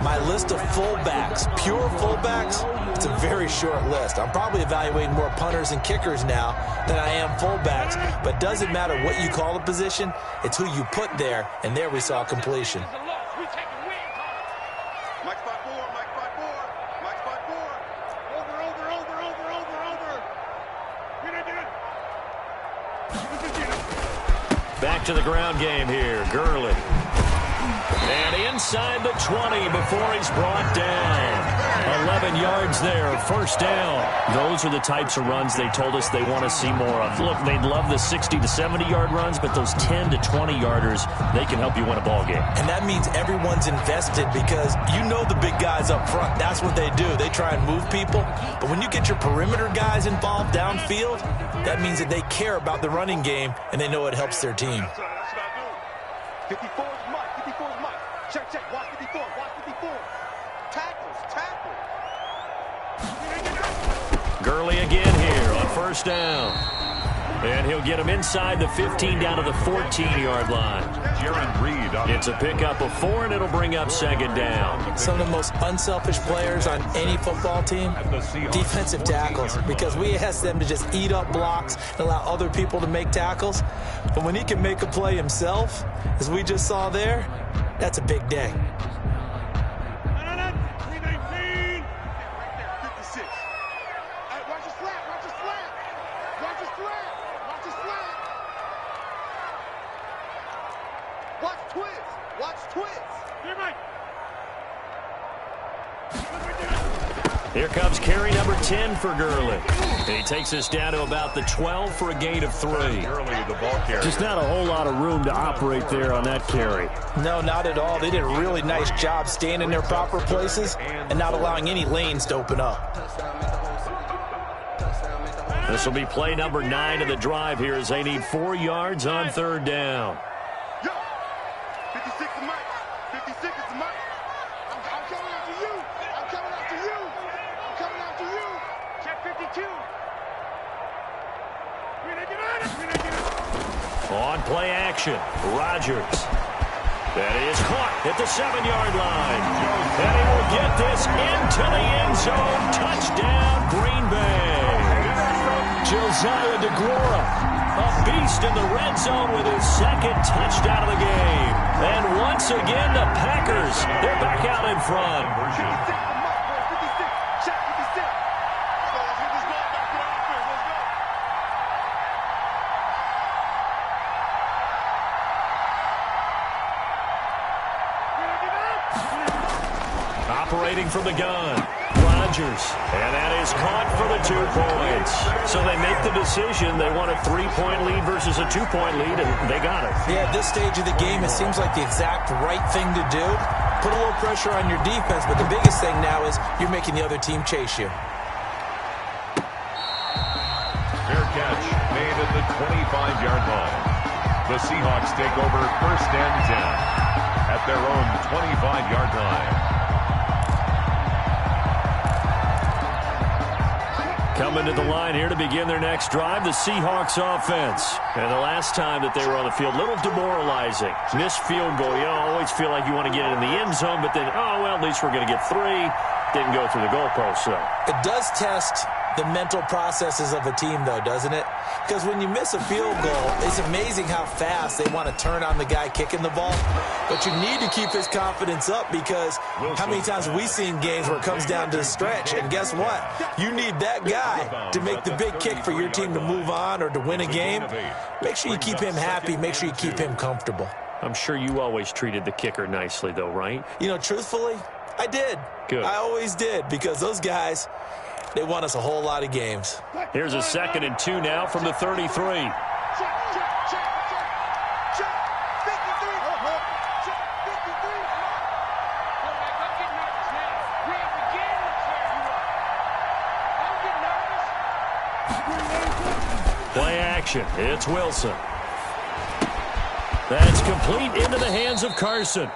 my list of fullbacks, pure fullbacks, it's a very short list. I'm probably evaluating more punters and kickers now than I am fullbacks, but it doesn't matter what you call the position, it's who you put there, and there we saw completion. Mike 5-4, Mike 5-4, Mike 5-4. Over. Back to the ground game here. Gurley. And inside the 20 before he's brought down. 11 yards there, 1st down. Those are the types of runs they told us they want to see more of. Look, they'd love the 60 to 70-yard runs, but those 10 to 20-yarders, they can help you win a ball game. And that means everyone's invested because you know the big guys up front. That's what they do. They try and move people. But when you get your perimeter guys involved downfield, that means that they care about the running game and they know it helps their team. That's what I do. 54 is Mike. 54 is Mike. Check. Watch 54. Watch 54. Tackle. Gurley again here on 1st down. And he'll get him inside the 15 down to the 14-yard line. Jaron Reed. It's a pickup of 4, and it'll bring up 2nd down. Some of the most unselfish players on any football team, defensive tackles, because we ask them to just eat up blocks and allow other people to make tackles. But when he can make a play himself, as we just saw there, that's a big day. 319. Right there, 56. Watch his flat. Watch his flat. Watch his flat. Watch his flat. Watch twist. Watch twist. Here, Mike. Here comes carry number 10 for Gurley. And he takes us down to about the 12 for a gain of 3. Gurley, the ball carrier. Just not a whole lot of room to operate there on that carry. No, not at all. They did a really nice job staying in their proper places and not allowing any lanes to open up. This will be play number 9 of the drive here as they need 4 yards on 3rd down. Yo, 56 is Mike. 56 is Mike. I'm coming after you. I'm on play action. Rodgers. That is caught at the 7-yard line. And he will get this into the end zone. Touchdown, Green Bay. Josiah DeGuara, a beast in the red zone with his second touchdown of the game. And once again, the Packers, they're back out in front. Operating from the gun, Rodgers, and that is caught for the 2 points. So they make the decision. They want a 3-point lead versus a 2-point lead, and they got it. Yeah, at this stage of the game, it seems like the exact right thing to do. Put a little pressure on your defense, but the biggest thing now is you're making the other team chase you. Fair catch made at the 25-yard line. The Seahawks take over 1st and 10 at their own 25-yard line. Coming to the line here to begin their next drive, the Seahawks offense. And the last time that they were on the field, a little demoralizing. Missed field goal. You always feel like you want to get it in the end zone, but then, oh, well, at least we're going to get 3. Didn't go through the goalpost, though. It does test the mental processes of a team, though, doesn't it? Because when you miss a field goal, it's amazing how fast they want to turn on the guy kicking the ball. But you need to keep his confidence up because how many times have we seen games where it comes down to the stretch? And guess what? You need that guy to make the big kick for your team to move on or to win a game. Make sure you keep him happy. Make sure you keep him comfortable. I'm sure you always treated the kicker nicely, though, right? You know, truthfully, I did. Good. I always did because those guys, they won us a whole lot of games. Here's a 2nd and 2 now from the 33. Play action. It's Wilson. That's complete into the hands of Carson.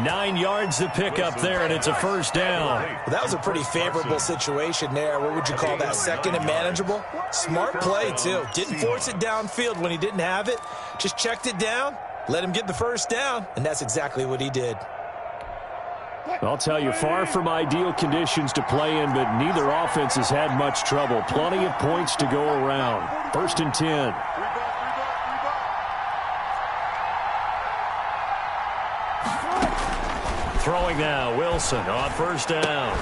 9 yards to pick up there, and it's a 1st down. Well, that was a pretty favorable situation there. What would you call that, 2nd and manageable? Smart play, too. Didn't force it downfield when he didn't have it. Just checked it down, let him get the 1st down, and that's exactly what he did. I'll tell you, far from ideal conditions to play in, but neither offense has had much trouble. Plenty of points to go around. 1st and 10. Throwing now, Wilson on 1st down.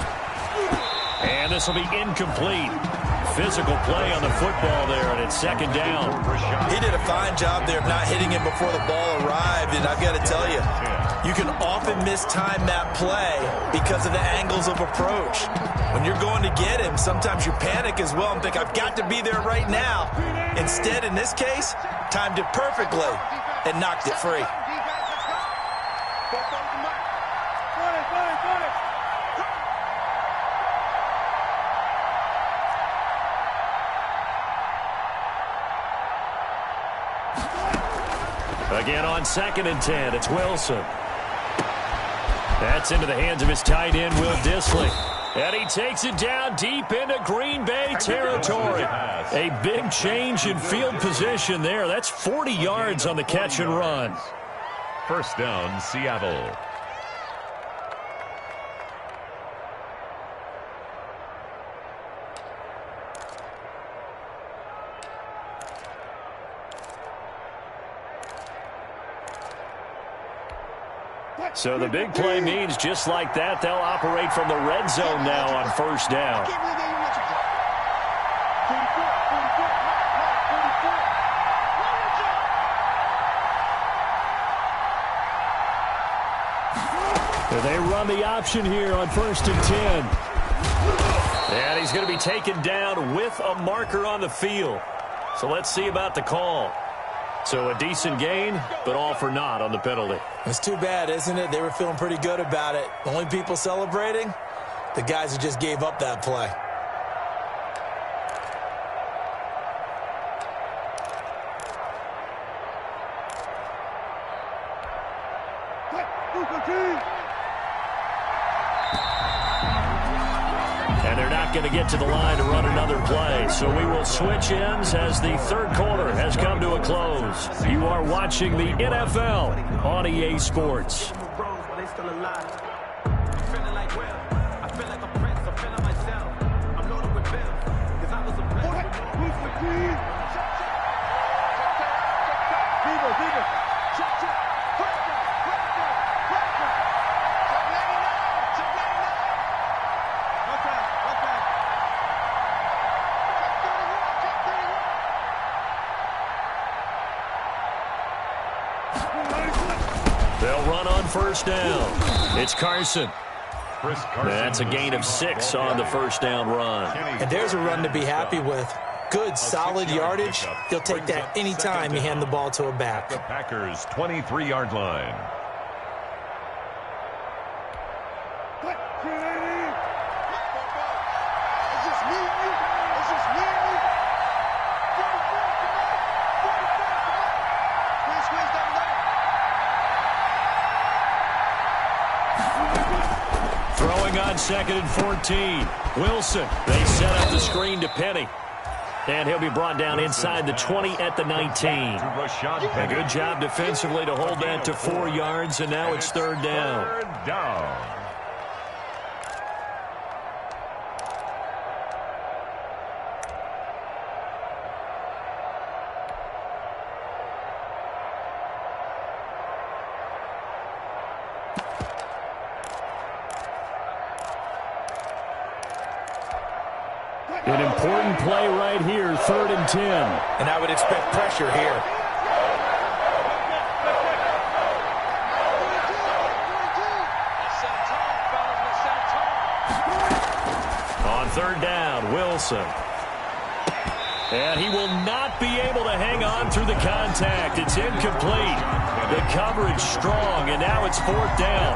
And this will be incomplete. Physical play on the football there, and it's 2nd down. He did a fine job there of not hitting him before the ball arrived, and I've got to tell you, you can often mistime that play because of the angles of approach. When you're going to get him, sometimes you panic as well and think, I've got to be there right now. Instead, in this case, timed it perfectly and knocked it free. Again on 2nd and 10, it's Wilson. That's into the hands of his tight end, Will Dissly. And he takes it down deep into Green Bay territory. A big change in field position there. That's 40 yards on the catch and run. 1st down, Seattle. So the big play means just like that, they'll operate from the red zone now on 1st down. They run the option here on 1st and 10. And he's going to be taken down with a marker on the field. So let's see about the call. So a decent gain, but all for naught on the penalty. It's too bad, isn't it? They were feeling pretty good about it. The only people celebrating, the guys who just gave up that play. And they're not going to get to the line to run another play. So we will switch ends as the third quarter has come to a close. You are watching the NFL on EA Sports. They'll run on first down. It's Carson. That's a gain of 6 on the first down run. And there's a run to be happy with. Good, solid yardage. He'll take that any time you hand the ball to a back. The Packers' 23-yard line. Throwing on 2nd and 14. Wilson. They set up the screen to Penny. And he'll be brought down inside the 20 at the 19. A good job defensively to hold that to 4 yards, and now it's third down. Third down. An important play right here, 3rd and 10. And I would expect pressure here. On 3rd down, Wilson. And he will not be able to hang on through the contact. It's incomplete. The coverage strong, and now it's 4th down.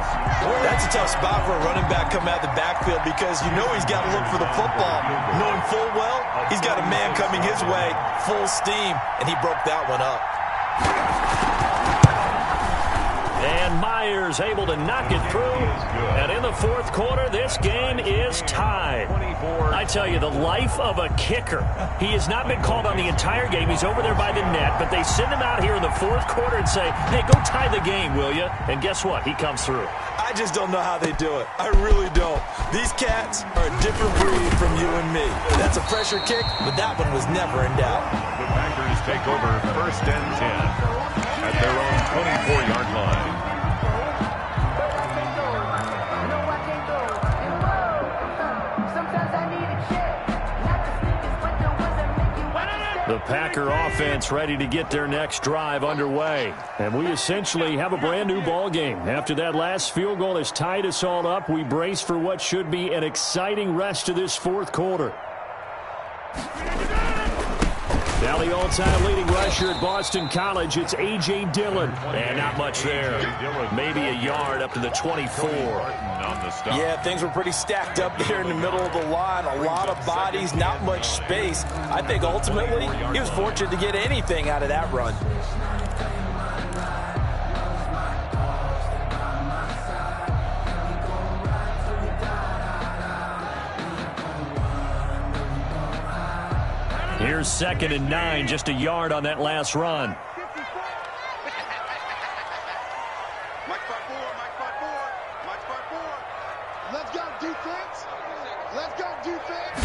That's a tough spot for a running back coming out of the backfield because you know he's got to look for the football. Knowing full well, he's got a man coming his way, full steam, and he broke that one up. And Myers able to knock it through. And in the 4th quarter, this game is tied. I tell you, the life of a kicker. He has not been called on the entire game. He's over there by the net, but they send him out here in the 4th quarter and say, hey, go tie the game, will you? And guess what? He comes through. I just don't know how they do it. I really don't. These cats are a different breed from you and me. That's a pressure kick, but that one was never in doubt. The Packers take over 1st and 10 at their own 24-yard line. The Packer offense ready to get their next drive underway. And we essentially have a brand new ball game. After that last field goal has tied us all up, we brace for what should be an exciting rest of this 4th quarter. Now the all-time leading rusher at Boston College, it's A.J. Dillon. And not much there. Maybe a yard up to the 24. Yeah, things were pretty stacked up there in the middle of the line. A lot of bodies, not much space. I think ultimately he was fortunate to get anything out of that run. Here's 2nd and 9, just a yard on that last run. Let's go defense. Let's go defense.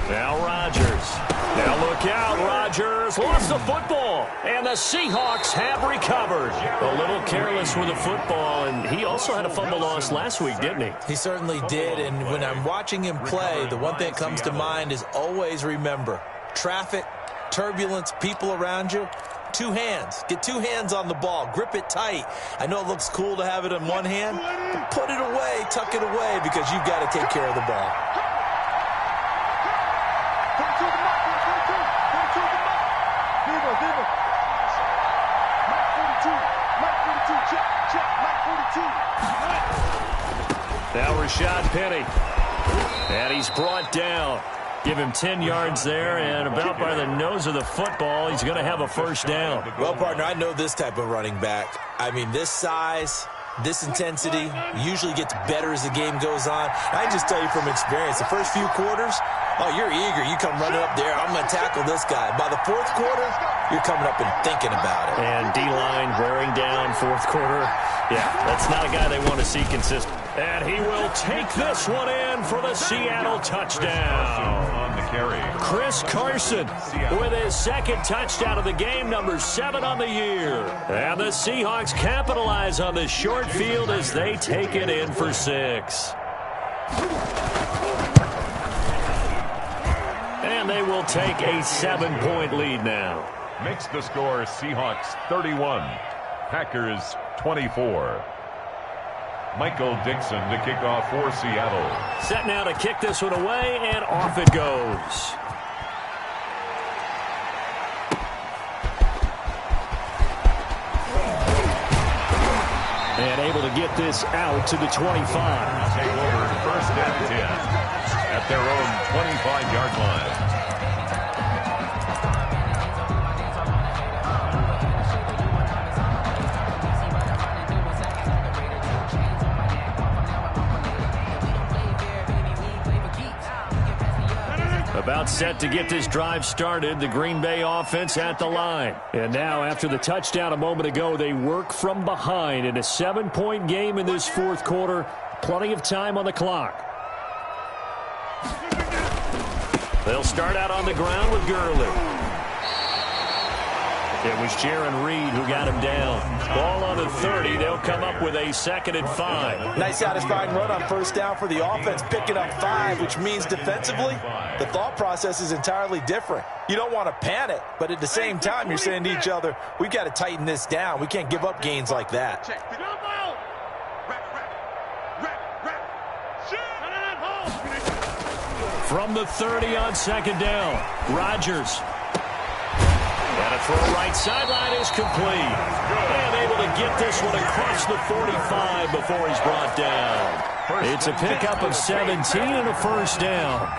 Now Rodgers. Now look out, Rodgers lost the football, and the Seahawks have recovered. A little careless with the football, and he also had a fumble loss last week, didn't he? He certainly did, and when I'm watching him play, the one thing that comes to mind is always remember, traffic, turbulence, people around you, 2 hands. Get 2 hands on the ball. Grip it tight. I know it looks cool to have it in one hand, but put it away, tuck it away, because you've got to take care of the ball. Now Rashad Penny. And he's brought down. Give him 10 yards there, and about by the nose of the football, he's going to have a first down. Well, partner, I know this type of running back. I mean, this size, This intensity usually gets better as the game goes on. I can just tell you from experience, the first few quarters, oh, you're eager. You come running up there, I'm going to tackle this guy. By the fourth quarter, you're coming up and thinking about it. And D-line wearing down fourth quarter. Yeah, that's not a guy they want to see consistent. And he will take this one in for the Seattle touchdown. On the carry. Chris Carson with his second touchdown of the game, number 7 on the year. And the Seahawks capitalize on the short field as they take it in for 6. And they will take a 7-point lead now. Makes the score Seahawks 31, Packers 24. Michael Dixon to kick off for Seattle. Set now to kick this one away, and off it goes. And able to get this out to the 25. Take over first and 10 at their own 25-yard line. About set to get this drive started, the Green Bay offense at the line. And now, after the touchdown a moment ago, they work from behind in a 7-point game in this fourth quarter. Plenty of time on the clock. They'll start out on the ground with Gurley. It was Jaron Reed who got him down. Ball on the 30. They'll come up with a 2nd and 5. Nice satisfying run on first down for the offense, picking up 5, which means defensively, the thought process is entirely different. You don't want to panic, but at the same time, you're saying to each other, we've got to tighten this down. We can't give up gains like that. From the 30 on 2nd down, Rodgers. And a throw right sideline is complete. And able to get this one across the 45 before he's brought down. It's a pickup of 17 and a first down.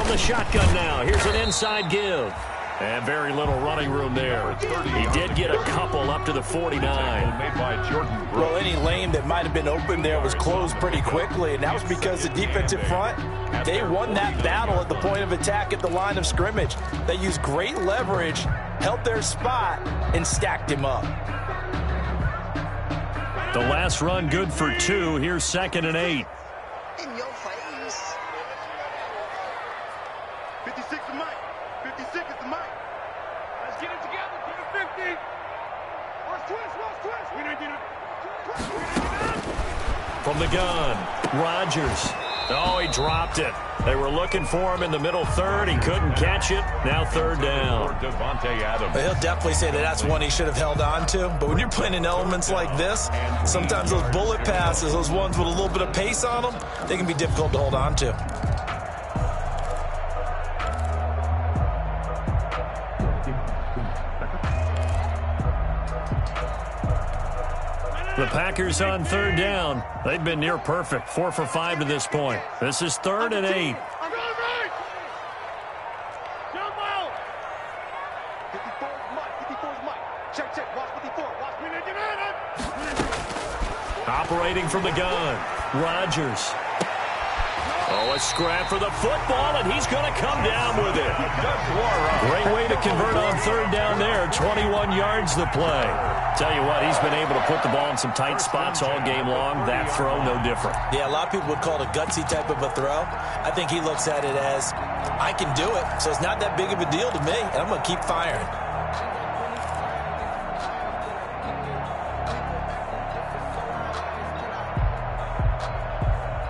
The shotgun now. Here's an inside give. And very little running room there. He did get a couple up to the 49. Made by Jordan Brooks. Well, any lane that might have been open there was closed pretty quickly, and that was because the defensive front, they won that battle at the point of attack at the line of scrimmage. They used great leverage, held their spot, and stacked him up. The last run good for 2. Here's 2nd and 8. In your face. 56 is Mike. 56 is the Mike. Let's get it together. Give it 50. Watch twist. We didn't get it. From the gun, Rodgers. Oh, he dropped it. They were looking for him in the middle third. He couldn't catch it. Now 3rd down. Devontae Adams. He'll definitely say that that's one he should have held on to. But when you're playing in elements like this, sometimes those bullet passes, those ones with a little bit of pace on them, they can be difficult to hold on to. The Packers on 3rd down. They've been near perfect. 4 for 5 to this point. This is 3rd and 8. Operating from the gun, Rodgers. Oh, a scrap for the football, and he's going to come down with it. Great way to convert on 3rd down there. 21 yards to play. Tell you what, he's been able to put the ball in some tight spots all game long. That throw, no different. Yeah, a lot of people would call it a gutsy type of a throw. I think he looks at it as, I can do it, so it's not that big of a deal to me, and I'm going to keep firing.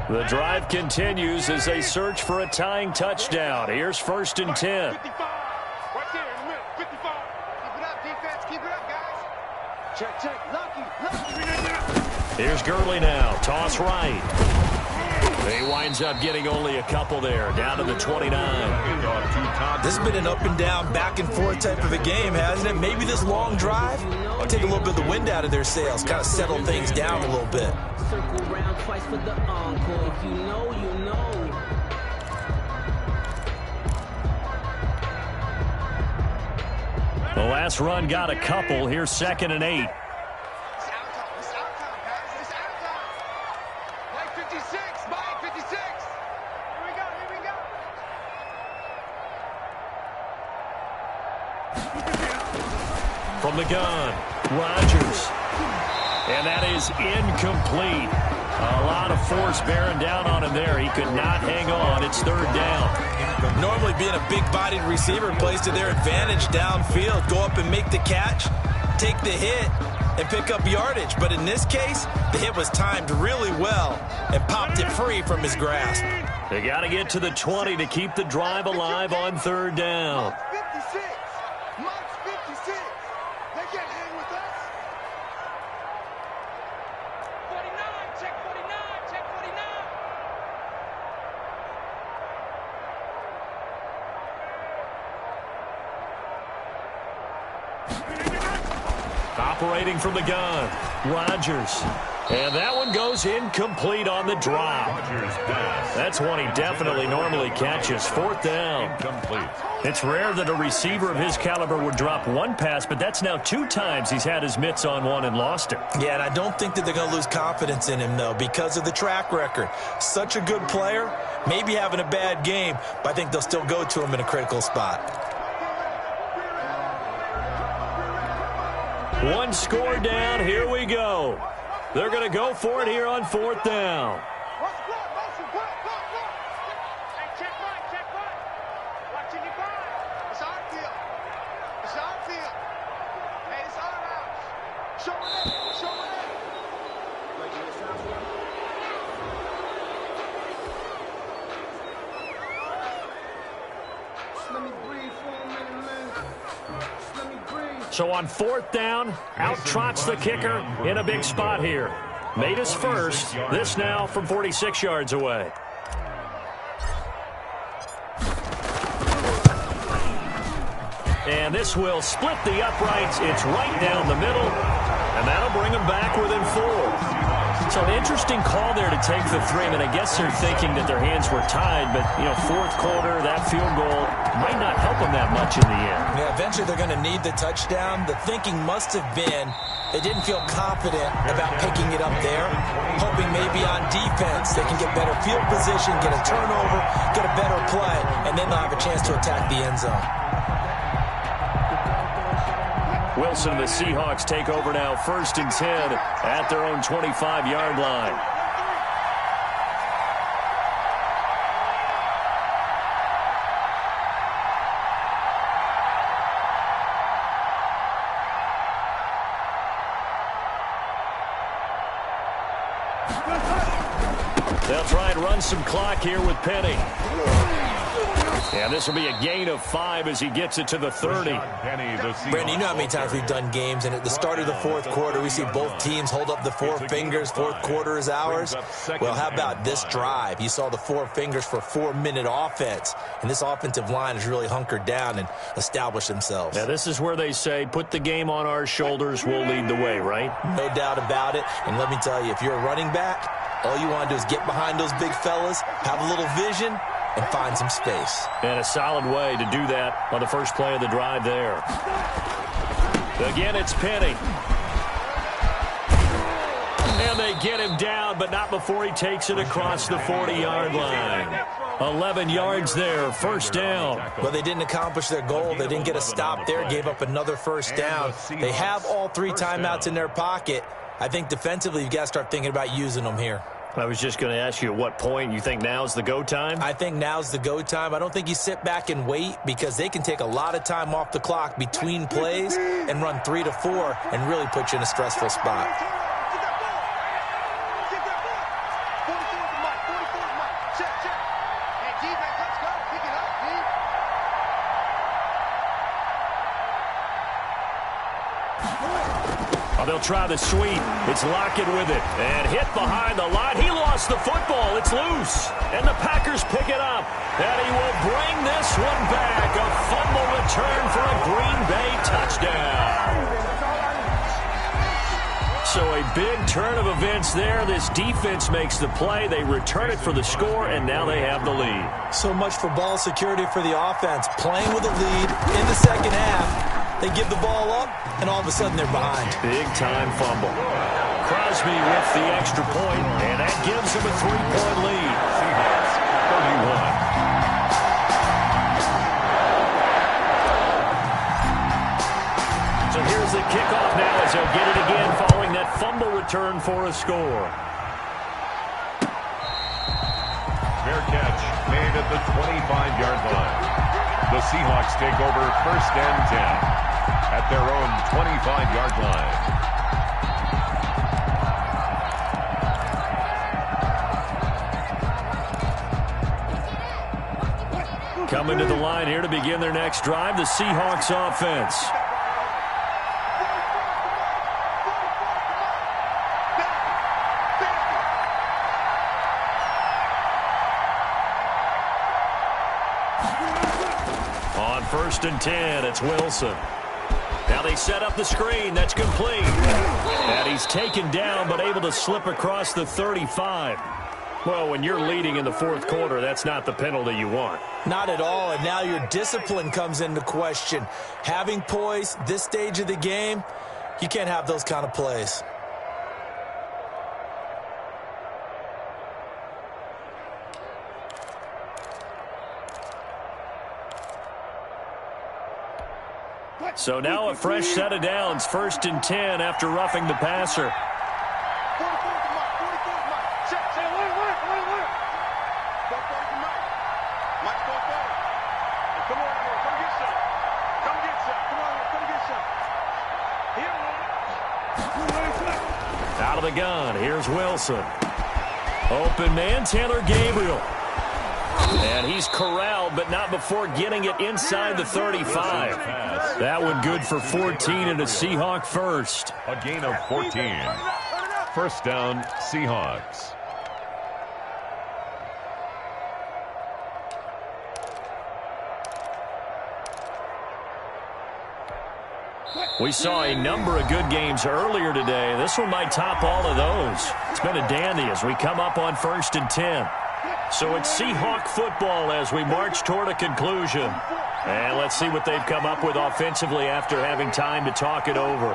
The drive continues as they search for a tying touchdown. Here's 1st and 10. 55. Right there in the middle. 55. Keep it up, defense. Keep it up, guys. Check. Lucky. Here's Gurley now. Toss right. He winds up getting only a couple there, down to the 29. This has been an up and down, back and forth type of a game, hasn't it? Maybe this long drive will take a little bit of the wind out of their sails, kind of settle things down a little bit. Circle round twice for the encore. If you know, you know. The last run got a couple. Here's 2nd and 8. From the gun, Rodgers. And that is incomplete. A lot of force bearing down on him there. He could not hang on. It's 3rd down. Normally being a big-bodied receiver plays to their advantage downfield. Go up and make the catch, take the hit, and pick up yardage. But in this case, the hit was timed really well and popped it free from his grasp. They got to get to the 20 to keep the drive alive on 3rd down. Operating from the gun, Rodgers. And that one goes incomplete on the drop. That's one he definitely normally catches. 4th down. Incomplete. It's rare that a receiver of his caliber would drop one pass, but that's now 2 times he's had his mitts on one and lost it. Yeah, and I don't think that they're going to lose confidence in him, though, because of the track record. Such a good player, maybe having a bad game, but I think they'll still go to him in a critical spot. One score down, here we go. They're going to go for it here on 4th down. So on 4th down, out trots the kicker in a big spot here. Made his first. This now from 46 yards away. And this will split the uprights. It's right down the middle. And that'll bring them back within 4. So an interesting call there to take the 3. I mean, I guess they're thinking that their hands were tied, but, you know, 4th quarter, that field goal might not help them that much in the end. Yeah, eventually they're going to need the touchdown. The thinking must have been they didn't feel confident about picking it up there, hoping maybe on defense they can get better field position, get a turnover, get a better play, and then they'll have a chance to attack the end zone. Wilson and the Seahawks take over now, 1st and 10 at their own 25-yard line. They'll try and run some clock here with Penny. And this will be a gain of 5 as he gets it to the 30. Brandon, you know how many times we've done games, and at the start of the 4th quarter, we see both teams hold up the 4 fingers. 4th quarter is ours. Well, how about this drive? You saw the 4 fingers for 4-minute offense, and this offensive line has really hunkered down and established themselves. Now, this is where they say, put the game on our shoulders, we'll lead the way, right? No doubt about it. And let me tell you, if you're a running back, all you want to do is get behind those big fellas, have a little vision, and find some space. And a solid way to do that on the first play of the drive there. Again, it's Penny. And they get him down, but not before he takes it across the 40-yard line. 11 yards there, 1st down. Well, they didn't accomplish their goal. They didn't get a stop there, gave up another 1st down. They have all 3 timeouts in their pocket. I think defensively, you've got to start thinking about using them here. I was just going to ask you at what point you think now's the go time? I think now's the go time. I don't think you sit back and wait because they can take a lot of time off the clock between plays and run 3 to 4 and really put you in a stressful spot. Oh, they'll try the sweep. It's Lockett with it. And hit behind the line. He lost the football. It's loose. And the Packers pick it up. And he will bring this one back. A fumble return for a Green Bay touchdown. So a big turn of events there. This defense makes the play. They return it for the score, and now they have the lead. So much for ball security for the offense. Playing with a lead in the second half. They give the ball up, and all of a sudden they're behind. Big-time fumble. Crosby with the extra point, and that gives them a 3-point lead. Seahawks 31. So here's the kickoff now as they'll get it again following that fumble return for a score. Fair catch made at the 25-yard line. The Seahawks take over first and 10 at their own 25-yard line. Coming to the line here to begin their next drive, the Seahawks offense. First and 10, it's Wilson. Now they set up the screen. That's complete. And he's taken down but able to slip across the 35. Well, when you're leading in the fourth quarter, that's not the penalty you want. Not at all, and now your discipline comes into question. Having poise this stage of the game, you can't have those kind of plays. So now a fresh set of downs, first and 10 after roughing the passer. Out of the gun, here's Wilson. Open man, Taylor Gabriel. And he's corralled, but not before getting it inside the 35. That one good for 14 and a Seahawk first. A gain of 14. First down, Seahawks. We saw a number of good games earlier today. This one might top all of those. It's been a dandy as we come up on first and 10. So it's Seahawk football as we march toward a conclusion. And let's see what they've come up with offensively after having time to talk it over.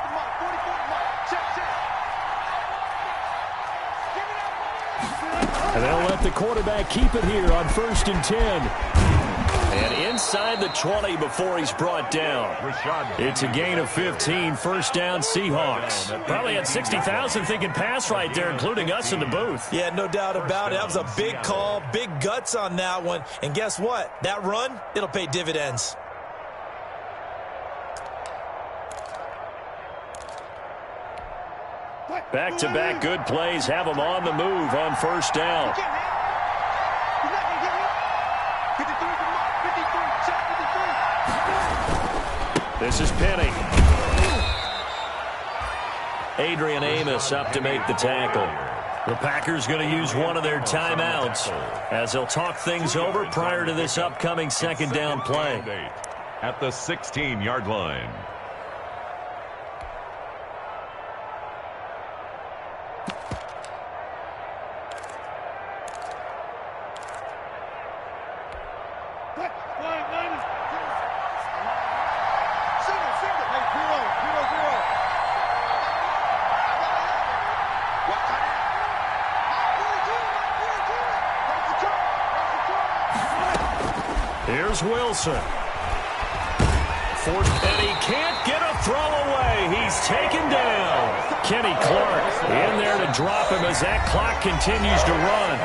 And they'll let the quarterback keep it here on first and 10. And inside the 20 before he's brought down. It's a gain of 15, first down Seahawks. Probably had 60,000 thinking pass right there, including us in the booth. Yeah, no doubt about it. That was a big call, big guts on that one. And guess what? That run, it'll pay dividends. Back-to-back good plays have them on the move on first down. This is Penny. Adrian Amos up to make the tackle. The Packers going to use one of their timeouts as they'll talk things over prior to this upcoming second down play. At the 16-yard line. Here's Wilson. And he can't get a throw away. He's taken down. Kenny Clark in there to drop him as that clock continues to run.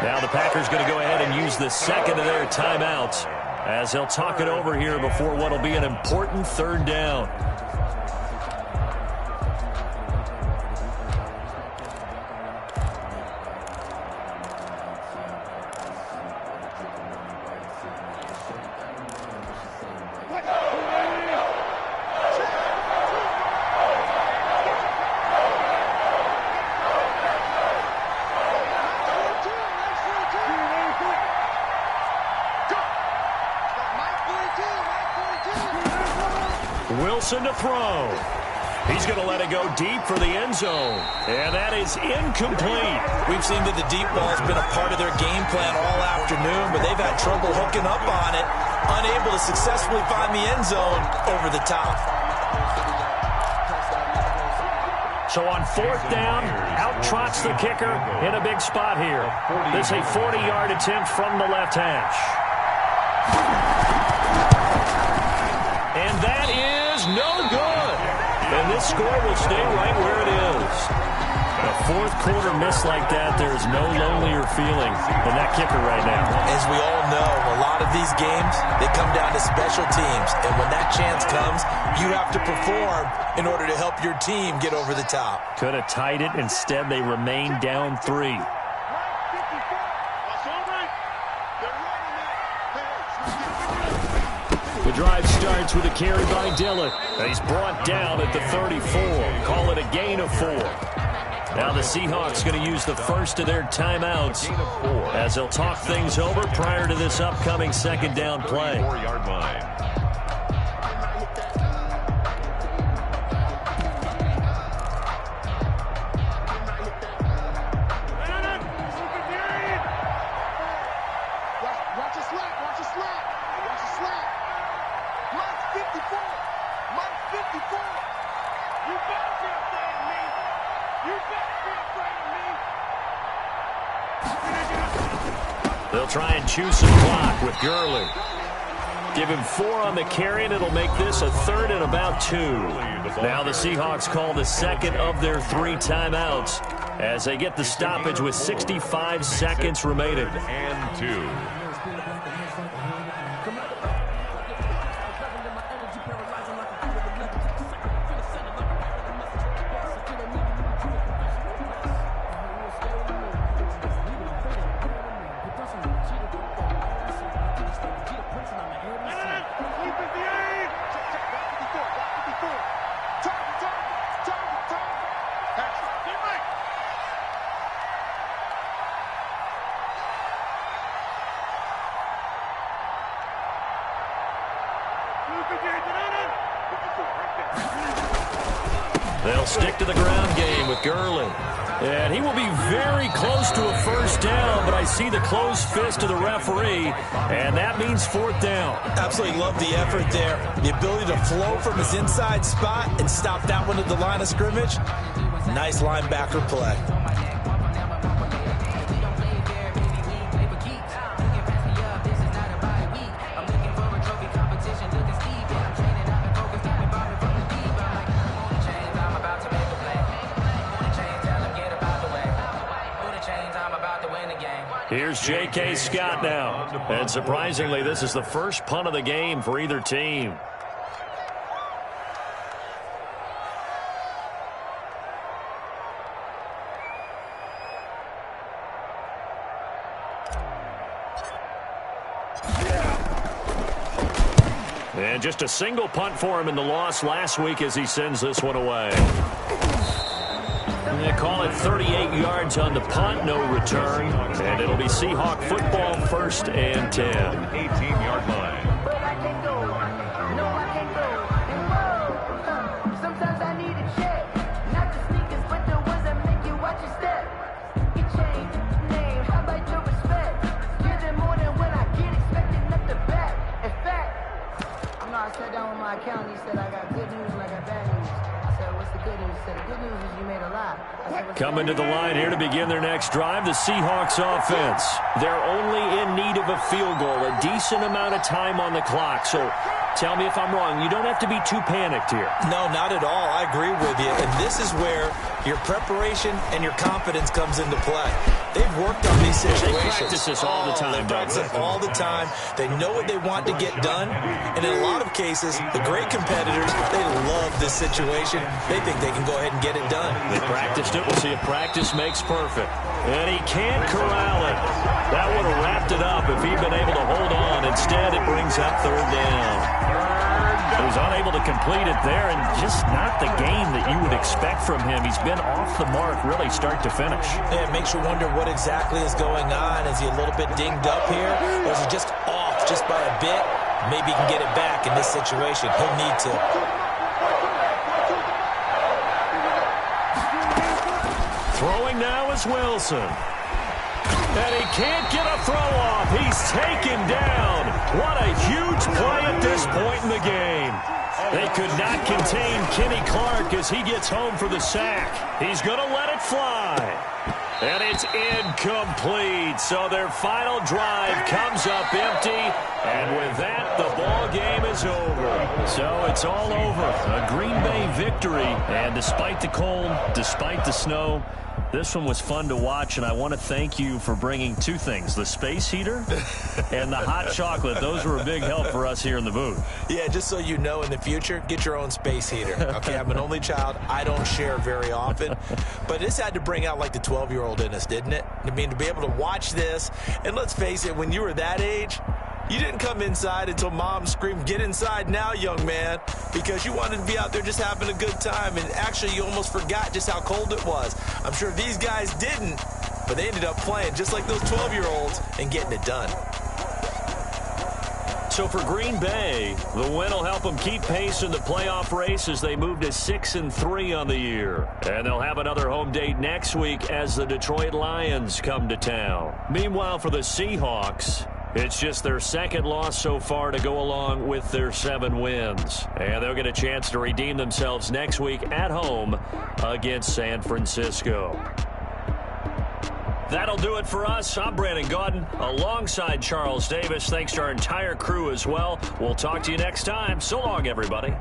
Now the Packers going to go ahead and use the second of their timeouts as they'll talk it over here before what will be an important third down. Wilson to throw. He's going to let it go deep for the end zone. And that is incomplete. We've seen that the deep ball has been a part of their game plan all afternoon, but they've had trouble hooking up on it, unable to successfully find the end zone over the top. So on fourth down, out trots the kicker in a big spot here. This is a 40-yard attempt from the left hash. And that is no good. And this score will stay right where it is. A fourth quarter miss like that, there's no lonelier feeling than that kicker right now. As we all know, a lot of these games, they come down to special teams. And when that chance comes, you have to perform in order to help your team get over the top. Could have tied it. Instead, they remain down 3. The drive starts with a carry by Dillon. He's brought down at the 34. Call it a gain of 4. Now the Seahawks going to use the first of their timeouts as they'll talk things over prior to this upcoming second down play. 4-yard line. They'll try and choose some clock with Gurley. Give him 4 on the carry, and it'll make this a 3rd and about 2. Now the Seahawks call the second of their 3 timeouts as they get the stoppage with 65 seconds remaining. And 2. They'll stick to the ground game with Gurley. And he will be very close to a first down, but I see the closed fist of the referee, and that means 4th down. Absolutely love the effort there. The ability to flow from his inside spot and stop that one at the line of scrimmage. Nice linebacker play. Here's J.K. Scott now. And surprisingly, this is the first punt of the game for either team. And just a single punt for him in the loss last week as he sends this one away. They call it 38 yards on the punt, no return. And it'll be Seahawk football, 1st and 10. 18-yard line. But I can't go. No, I can't go. And whoa, sometimes I need a check. Not the sneakers, but the ones that make you watch your step. You change name, how about your respect? Give them more than when I get expected up the back. In fact, you know, I sat down with my accountant. He said I got good news and I got bad news. I said, what's the good news? He said, the good news is you made a lot. Coming to the line here to begin their next drive, the Seahawks offense. They're only in need of a field goal, a decent amount of time on the clock. So tell me if I'm wrong. You don't have to be too panicked here. No, not at all. I agree with you. And this is where your preparation and your confidence comes into play. They've worked on these situations. They practice this all the time. They practice it all the time. They know what they want to get done. And in a lot of cases, the great competitors, they love this situation. They think they can go ahead and get it done. They practiced it. We'll see if practice makes perfect. And he can't corral it. That would have wrapped it up if he'd been able to hold on. Instead, it brings up 3rd down. He was unable to complete it there, and just not the game that you would expect from him. He's been off the mark really start to finish. Yeah, it makes you wonder what exactly is going on. Is he a little bit dinged up here, or is he just off just by a bit? Maybe he can get it back in this situation. He'll need to. Throwing now is Wilson. And he can't get a throw off. He's taken down. What a huge play at this point in the game. They could not contain Kenny Clark as he gets home for the sack. He's going to let it fly. And it's incomplete. So their final drive comes up empty. And with that, the ball game is over. So it's all over. A Green Bay victory. And despite the cold, despite the snow, this one was fun to watch, and I want to thank you for bringing two things, the space heater and the hot chocolate. Those were a big help for us here in the booth. Yeah, just so you know, in the future, get your own space heater. Okay, I'm an only child. I don't share very often. But this had to bring out, like, the 12-year-old in us, didn't it? I mean, to be able to watch this, and let's face it, when you were that age, you didn't come inside until Mom screamed, "Get inside now, young man," because you wanted to be out there just having a good time, and actually you almost forgot just how cold it was. I'm sure these guys didn't, but they ended up playing just like those 12-year-olds and getting it done. So for Green Bay, the win will help them keep pace in the playoff race as they move to 6-3 on the year. And they'll have another home date next week as the Detroit Lions come to town. Meanwhile, for the Seahawks, it's just their second loss so far to go along with their 7 wins. And they'll get a chance to redeem themselves next week at home against San Francisco. That'll do it for us. I'm Brandon Gaudin alongside Charles Davis. Thanks to our entire crew as well. We'll talk to you next time. So long, everybody.